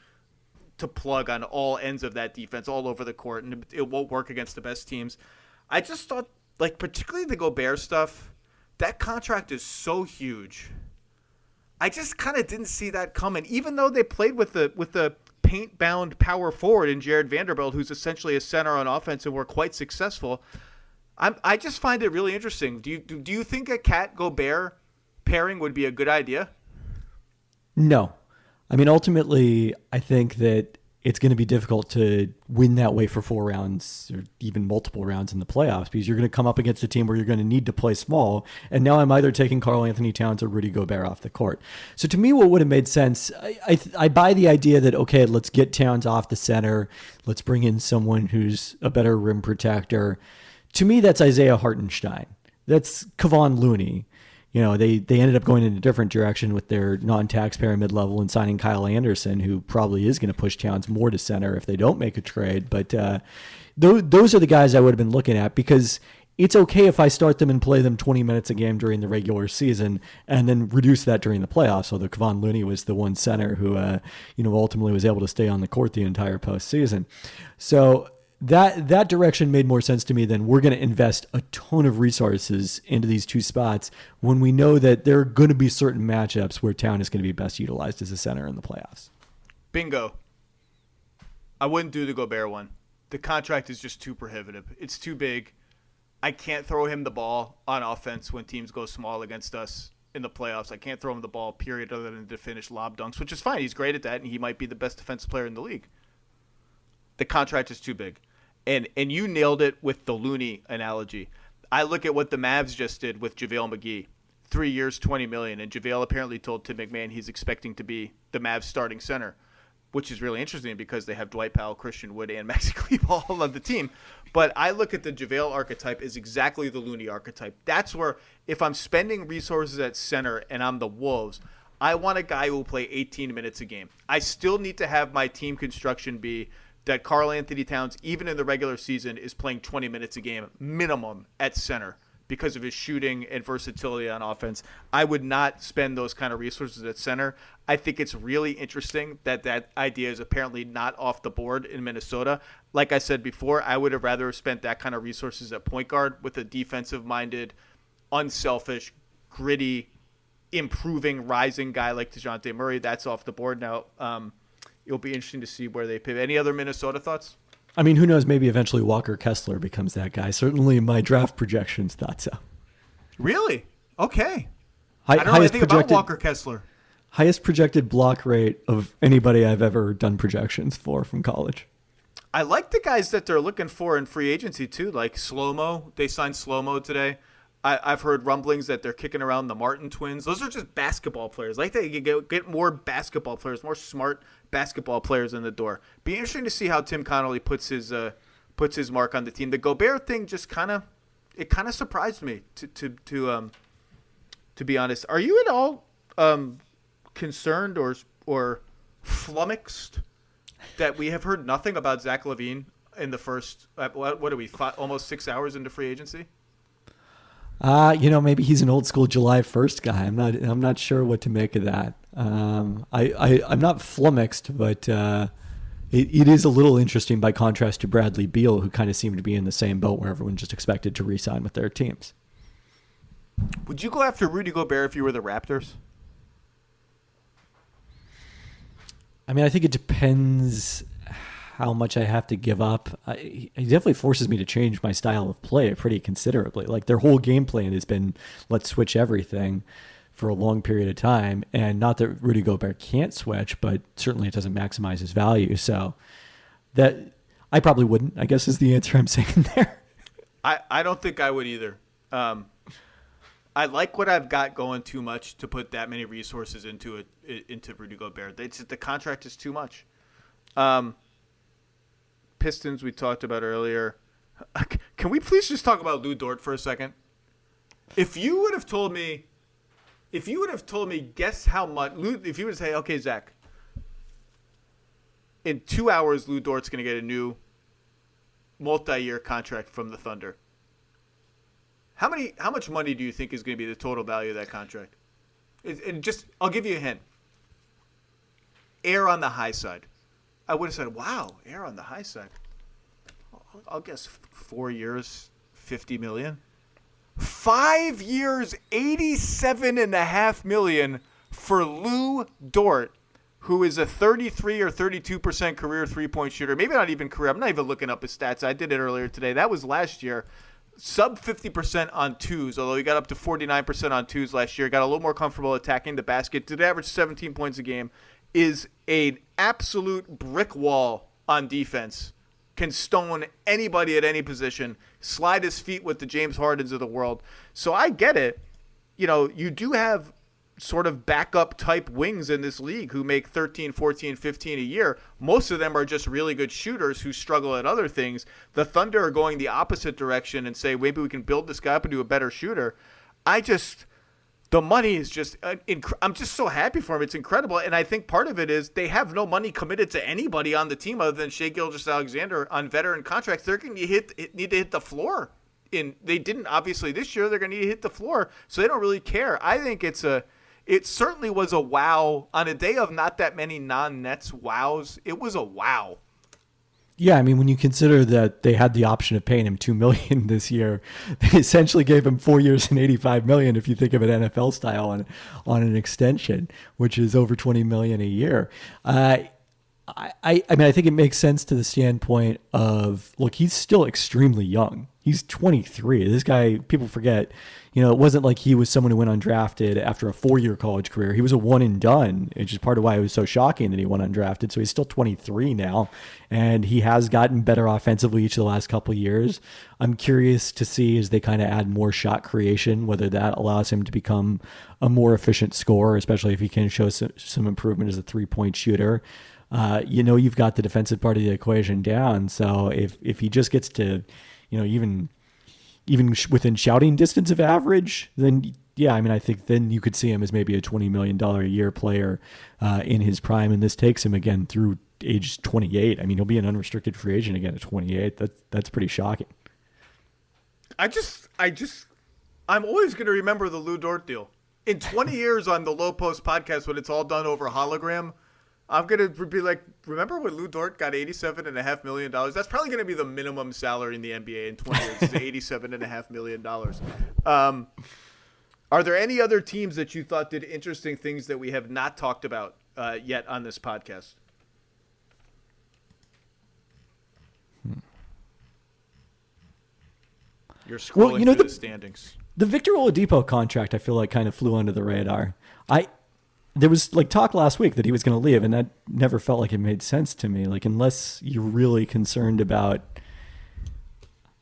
to plug on all ends of that defense all over the court, and it won't work against the best teams. I just thought, particularly the Gobert stuff, that contract is so huge. I just kind of didn't see that coming, even though they played with the paint-bound power forward in Jared Vanderbilt, who's essentially a center on offense, and were quite successful. I just find it really interesting. Do you think a Cat Gobert pairing would be a good idea? No. I mean, ultimately, I think that it's going to be difficult to win that way for 4 rounds or even multiple rounds in the playoffs, because you're going to come up against a team where you're going to need to play small. And now I'm either taking Karl-Anthony Towns or Rudy Gobert off the court. So to me, what would have made sense, I buy the idea that, okay, let's get Towns off the center. Let's bring in someone who's a better rim protector. To me, that's Isaiah Hartenstein. That's Kevon Looney. You know, they ended up going in a different direction with their non-taxpayer mid-level and signing Kyle Anderson, who probably is going to push Towns more to center if they don't make a trade. But those are the guys I would have been looking at, because it's okay if I start them and play them 20 minutes a game during the regular season and then reduce that during the playoffs. Although Kevon Looney was the one center who, ultimately was able to stay on the court the entire postseason. So that direction made more sense to me than we're going to invest a ton of resources into these 2 spots when we know that there are going to be certain matchups where Town is going to be best utilized as a center in the playoffs. Bingo. I wouldn't do the Gobert one. The contract is just too prohibitive. It's too big. I can't throw him the ball on offense when teams go small against us in the playoffs. I can't throw him the ball, period, other than to finish lob dunks, which is fine. He's great at that, and he might be the best defensive player in the league. The contract is too big. And you nailed it with the Looney analogy. I look at what the Mavs just did with JaVale McGee. 3 years, $20 million. And JaVale apparently told Tim McMahon he's expecting to be the Mavs starting center, which is really interesting because they have Dwight Powell, Christian Wood, and Maxi Kleber all on the team. But I look at the JaVale archetype as exactly the Looney archetype. That's where, if I'm spending resources at center and I'm the Wolves, I want a guy who will play 18 minutes a game. I still need to have my team construction be that Karl-Anthony Towns, even in the regular season, is playing 20 minutes a game minimum at center because of his shooting and versatility on offense. I would not spend those kind of resources at center. I think it's really interesting that that idea is apparently not off the board in Minnesota. Like I said before, I would have rather spent that kind of resources at point guard with a defensive-minded, unselfish, gritty, improving, rising guy like DeJounte Murray. That's off the board now. It'll be interesting to see where they pivot. Any other Minnesota thoughts? I mean, who knows? Maybe eventually Walker Kessler becomes that guy. Certainly my draft projections thought so. Really? Okay. I don't know anything about Walker Kessler. Highest projected block rate of anybody I've ever done projections for from college. I like the guys that they're looking for in free agency too, like Slow-Mo. They signed Slow-Mo today. I've heard rumblings that they're kicking around the Martin twins. Those are just basketball players. Like they get more basketball players, more smart basketball players in the door. Be interesting to see how Tim Connolly puts his mark on the team. The Gobert thing just kind of surprised me to be honest. Are you at all concerned or flummoxed that we have heard nothing about Zach LaVine in the first what are we almost 6 hours into free agency? Maybe he's an old school July 1st guy. I'm not sure what to make of that. I'm not flummoxed, but it is a little interesting by contrast to Bradley Beal, who kind of seemed to be in the same boat where everyone just expected to re-sign with their teams. Would you go after Rudy Gobert if you were the Raptors? I mean, I think it depends how much I have to give up. It definitely forces me to change my style of play pretty considerably. Like their whole game plan has been, let's switch everything for a long period of time. And not that Rudy Gobert can't switch, but certainly it doesn't maximize his value. So that I probably wouldn't, I guess is the answer I'm saying there. I don't think I would either. I like what I've got going too much to put that many resources into Rudy Gobert. The contract is too much. Pistons we talked about earlier. Can we please just talk about Lou Dort for a second? If you would have told me, guess how much, if you would say, okay, Zach, in 2 hours, Lou Dort's going to get a new multi-year contract from the Thunder. How much money do you think is going to be the total value of that contract? I'll give you a hint. Air on the high side. I would have said, wow, air on the high side. I'll guess 4 years, $50 million. 5 years, $87.5 million for Lou Dort, who is a 33 or 32% career three-point shooter. Maybe not even career. I'm not even looking up his stats. I did it earlier today. That was last year. Sub 50% on twos, although he got up to 49% on twos last year. Got a little more comfortable attacking the basket. Did average 17 points a game is an absolute brick wall on defense, can stone anybody at any position, slide his feet with the James Hardens of the world. So I get it. You do have sort of backup type wings in this league who make 13, 14, 15 a year. Most of them are just really good shooters who struggle at other things. The Thunder are going the opposite direction and say, maybe we can build this guy up into a better shooter. The money is just, I'm just so happy for him. It's incredible. And I think part of it is they have no money committed to anybody on the team other than Shai Gilgeous-Alexander on veteran contracts. They're going to need to hit the floor. They didn't obviously this year. They're going to need to hit the floor. So they don't really care. I think it certainly was a wow on a day of not that many non-Nets wows. It was a wow. Yeah, I mean, when you consider that they had the option of paying him $2 million this year, they essentially gave him 4 years and $85 million. If you think of it NFL style on an extension, which is over $20 million a year. I mean, I think it makes sense to the standpoint of, look, he's still extremely young. He's 23. This guy, people forget, it wasn't like he was someone who went undrafted after a 4-year college career. He was a one and done, which is part of why it was so shocking that he went undrafted. So he's still 23 now, and he has gotten better offensively each of the last couple of years. I'm curious to see as they kind of add more shot creation, whether that allows him to become a more efficient scorer, especially if he can show some improvement as a 3-point shooter. You've got the defensive part of the equation down. So if he just gets to, even within shouting distance of average, then yeah, I mean, I think then you could see him as maybe a $20 million a year player in his prime. And this takes him again through age 28. I mean, he'll be an unrestricted free agent again at 28. That's pretty shocking. I'm always going to remember the Lou Dort deal. In 20 years on the Lowe Post Podcast, when it's all done over hologram, I'm going to be like, remember when Lou Dort got $87.5 million? That's probably going to be the minimum salary in the NBA in 20 years, is $87.5 million. Are there any other teams that you thought did interesting things that we have not talked about yet on this podcast? You're scrolling through the standings. The Victor Oladipo contract, I feel like, kind of flew under the radar. There was talk last week that he was going to leave, and that never felt like it made sense to me. Unless you're really concerned about,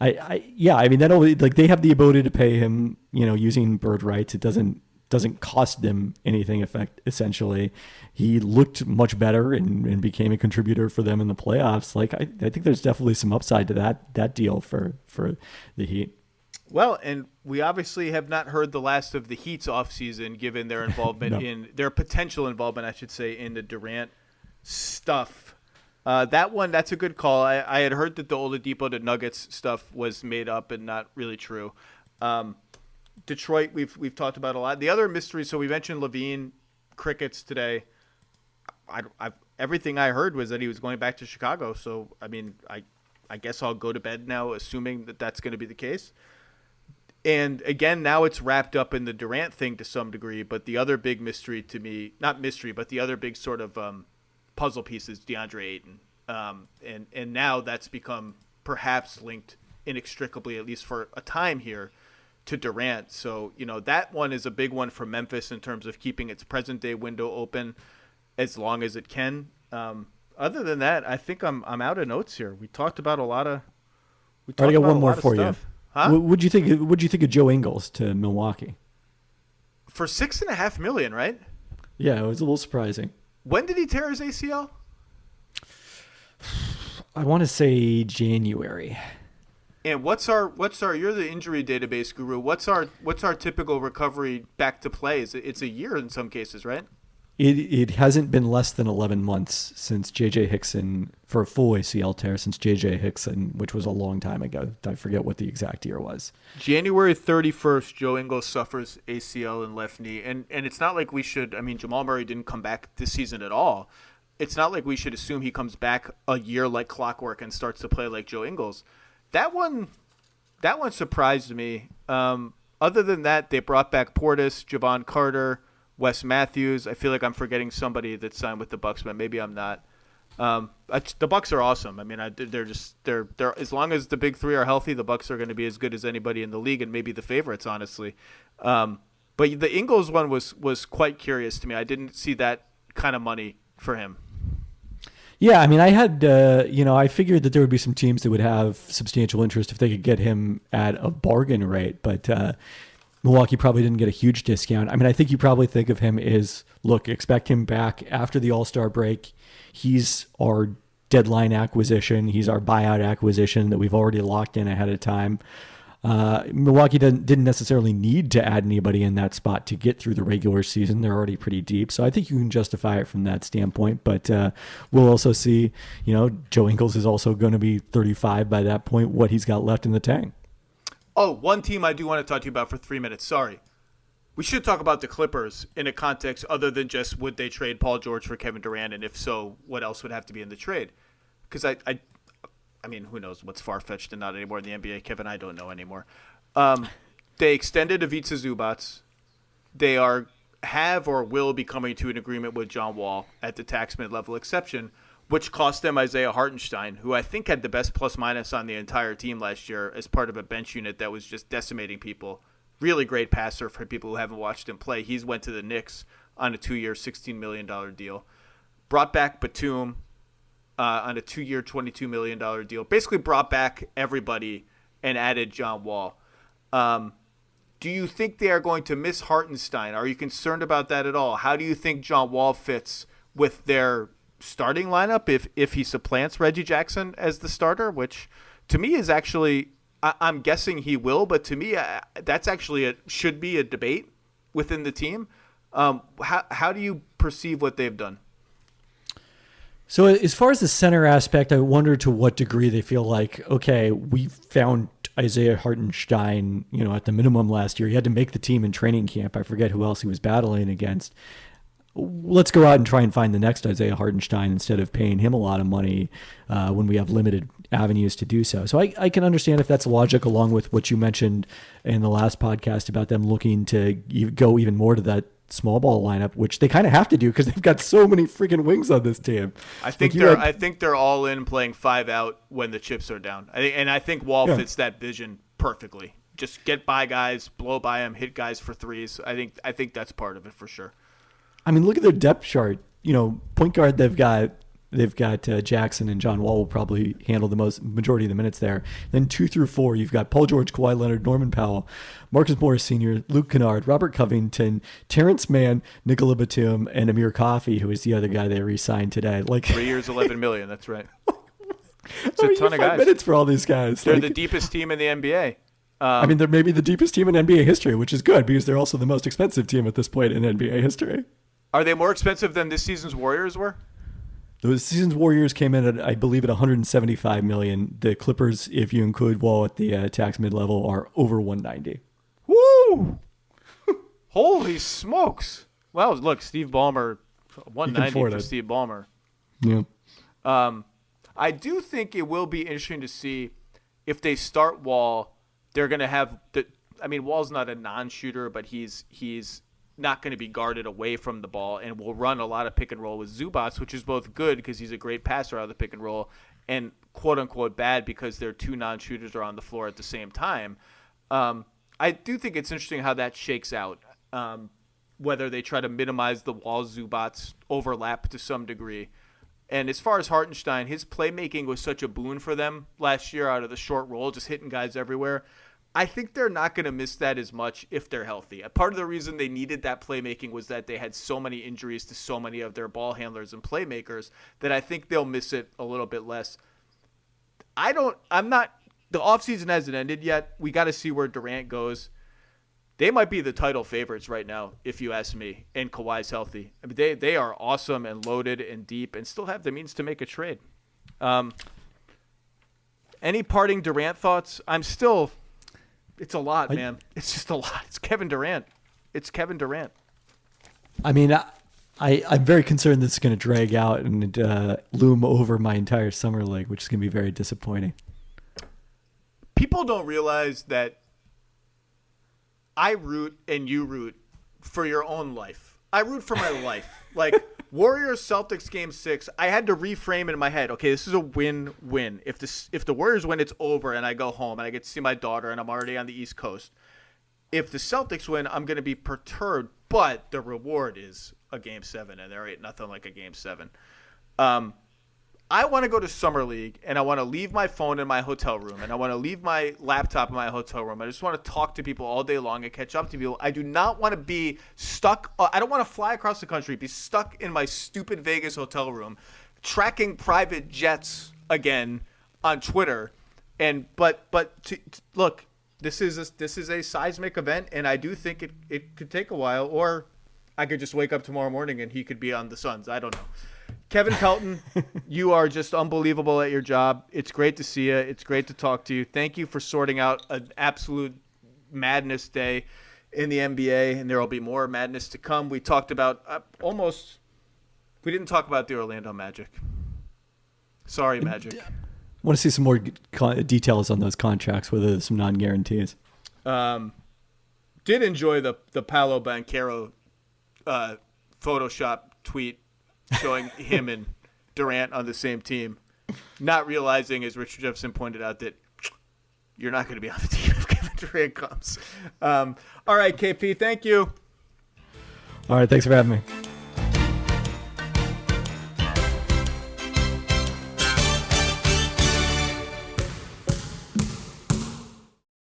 I mean, that only they have the ability to pay him, using bird rights. It doesn't cost them anything. Essentially, he looked much better and became a contributor for them in the playoffs. I think there's definitely some upside to that deal for the Heat. Well, and we obviously have not heard the last of the Heat's offseason, given their involvement in their potential involvement, I should say, in the Durant stuff. That's a good call. I had heard that the Oladipo to Nuggets stuff was made up and not really true. Detroit, we've talked about a lot. The other mystery, so we mentioned Levine, Crickets today. Everything I heard was that he was going back to Chicago. So, I mean, I guess I'll go to bed now, assuming that that's going to be the case. And again, now it's wrapped up in the Durant thing to some degree, but the other big mystery to me, not mystery, but the other big sort of puzzle piece is DeAndre Ayton. And now that's become perhaps linked inextricably, at least for a time here, to Durant. So, that one is a big one for Memphis in terms of keeping its present day window open as long as it can. Other than that, I think I'm out of notes here. We talked about a lot of. I got one more for you. Huh? What'd you think of Joe Ingles to Milwaukee? For $6.5 million, right? Yeah, it was a little surprising. When did he tear his ACL? I want to say January. And what's our you're the injury database guru. What's our typical recovery back to play? It's a year in some cases, right? It hasn't been less than 11 months since J.J. Hickson, for a full ACL tear, since J.J. Hickson, which was a long time ago. I forget what the exact year was. January 31st, Joe Ingles suffers ACL in left knee. And it's not like we should, I mean, Jamal Murray didn't come back this season at all. It's not like we should assume he comes back a year like clockwork and starts to play like Joe Ingles. That one surprised me. Other than that, they brought back Portis, Javon Carter, Wes Matthews. I feel like I'm forgetting somebody that signed with the Bucks, but maybe I'm not. The Bucks are awesome. I mean, they're as long as the big three are healthy, the Bucks are going to be as good as anybody in the league, and maybe the favorites, honestly. But the Ingles one was quite curious to me. I didn't see that kind of money for him. Yeah, I mean, I had, I figured that there would be some teams that would have substantial interest if they could get him at a bargain rate, but Milwaukee probably didn't get a huge discount. I mean, I think you probably think of him as, look, expect him back after the All-Star break. He's our deadline acquisition. He's our buyout acquisition that we've already locked in ahead of time. Milwaukee didn't necessarily need to add anybody in that spot to get through the regular season. They're already pretty deep. So I think you can justify it from that standpoint. But we'll also see, Joe Ingles is also going to be 35 by that point, what he's got left in the tank. Oh, one team I do want to talk to you about for 3 minutes. Sorry. We should talk about the Clippers in a context other than just would they trade Paul George for Kevin Durant, and if so, what else would have to be in the trade? Because I mean, who knows what's far-fetched and not anymore in the NBA. Kevin, I don't know anymore. They extended Ivica Zubac. They have or will be coming to an agreement with John Wall at the tax mid-level exception, which cost them Isaiah Hartenstein, who I think had the best plus-minus on the entire team last year as part of a bench unit that was just decimating people. Really great passer for people who haven't watched him play. He's went to the Knicks on a 2-year, $16 million deal. Brought back Batum on a 2-year, $22 million deal. Basically brought back everybody and added John Wall. Do you think they are going to miss Hartenstein? Are you concerned about that at all? How do you think John Wall fits with their starting lineup if he supplants Reggie Jackson as the starter, which to me is actually – I'm guessing he will, but to me that's actually should be a debate within the team. How do you perceive what they've done? So as far as the center aspect, I wonder to what degree they feel like, okay, we found Isaiah Hartenstein, at the minimum last year. He had to make the team in training camp. I forget who else he was battling against. Let's go out and try and find the next Isaiah Hartenstein instead of paying him a lot of money when we have limited avenues to do so. So I can understand if that's logic, along with what you mentioned in the last podcast about them looking to go even more to that small ball lineup, which they kind of have to do because they've got so many freaking wings on this team. I think they're all in playing 5 out when the chips are down. I think Wall fits that vision perfectly. Just get by guys, blow by them, hit guys for threes. I think that's part of it for sure. I mean, look at their depth chart. Point guard, they've got Jackson, and John Wall will probably handle the majority of the minutes there. Then 2 through 4, you've got Paul George, Kawhi Leonard, Norman Powell, Marcus Morris Sr., Luke Kennard, Robert Covington, Terrence Mann, Nikola Batum, and Amir Coffey, who is the other guy they re-signed today. 3 years, $11 million. That's right. It's a ton of guys. Minutes for all these guys. They're the deepest team in the NBA. They're maybe the deepest team in NBA history, which is good because they're also the most expensive team at this point in NBA history. Are they more expensive than this season's Warriors were? The season's Warriors came in at, I believe, at $175 million. The Clippers, if you include Wall at the tax mid-level, are over $190. Woo! Holy smokes! Well, look, Steve Ballmer, $190 for Steve Ballmer. Yeah. I do think it will be interesting to see if they start Wall. They're going to have Wall's not a non-shooter, but he's not going to be guarded away from the ball and will run a lot of pick and roll with Zubac, which is both good because he's a great passer out of the pick and roll and quote unquote bad because their 2 non-shooters are on the floor at the same time. I do think it's interesting how that shakes out, whether they try to minimize the Wall Zubac overlap to some degree. And as far as Hartenstein, his playmaking was such a boon for them last year out of the short roll, just hitting guys everywhere. I think they're not going to miss that as much if they're healthy. Part of the reason they needed that playmaking was that they had so many injuries to so many of their ball handlers and playmakers that I think they'll miss it a little bit less. The offseason hasn't ended yet. We got to see where Durant goes. They might be the title favorites right now, if you ask me, and Kawhi's healthy. They are awesome and loaded and deep and still have the means to make a trade. Any parting Durant thoughts? It's a lot, man. It's just a lot. It's Kevin Durant. I'm very concerned this is going to drag out and loom over my entire summer league, which is going to be very disappointing. People don't realize that I root and you root for your own life. I root for my life. Like Warriors-Celtics Game 6, I had to reframe it in my head. Okay, this is a win-win. If the Warriors win, it's over, and I go home, and I get to see my daughter, and I'm already on the East Coast. If the Celtics win, I'm going to be perturbed, but the reward is a Game 7, and there ain't nothing like a Game 7. I want to go to Summer League, and I want to leave my phone in my hotel room, and I want to leave my laptop in my hotel room. I just want to talk to people all day long and catch up to people. I do not want to be stuck. I don't want to fly across the country, be stuck in my stupid Vegas hotel room, tracking private jets again on Twitter. Look, this is a seismic event, and I do think it could take a while, or I could just wake up tomorrow morning and he could be on the Suns. I don't know. Kevin Pelton, you are just unbelievable at your job. It's great to see you. It's great to talk to you. Thank you for sorting out an absolute madness day in the NBA, and there will be more madness to come. We talked about we didn't talk about the Orlando Magic. Sorry, Magic. I want to see some more details on those contracts, whether there's some non-guarantees. Did enjoy the Paolo Banchero Photoshop tweet showing him and Durant on the same team, not realizing, as Richard Jefferson pointed out, that you're not going to be on the team if Kevin Durant comes. All right, KP, thank you. All right, thanks for having me.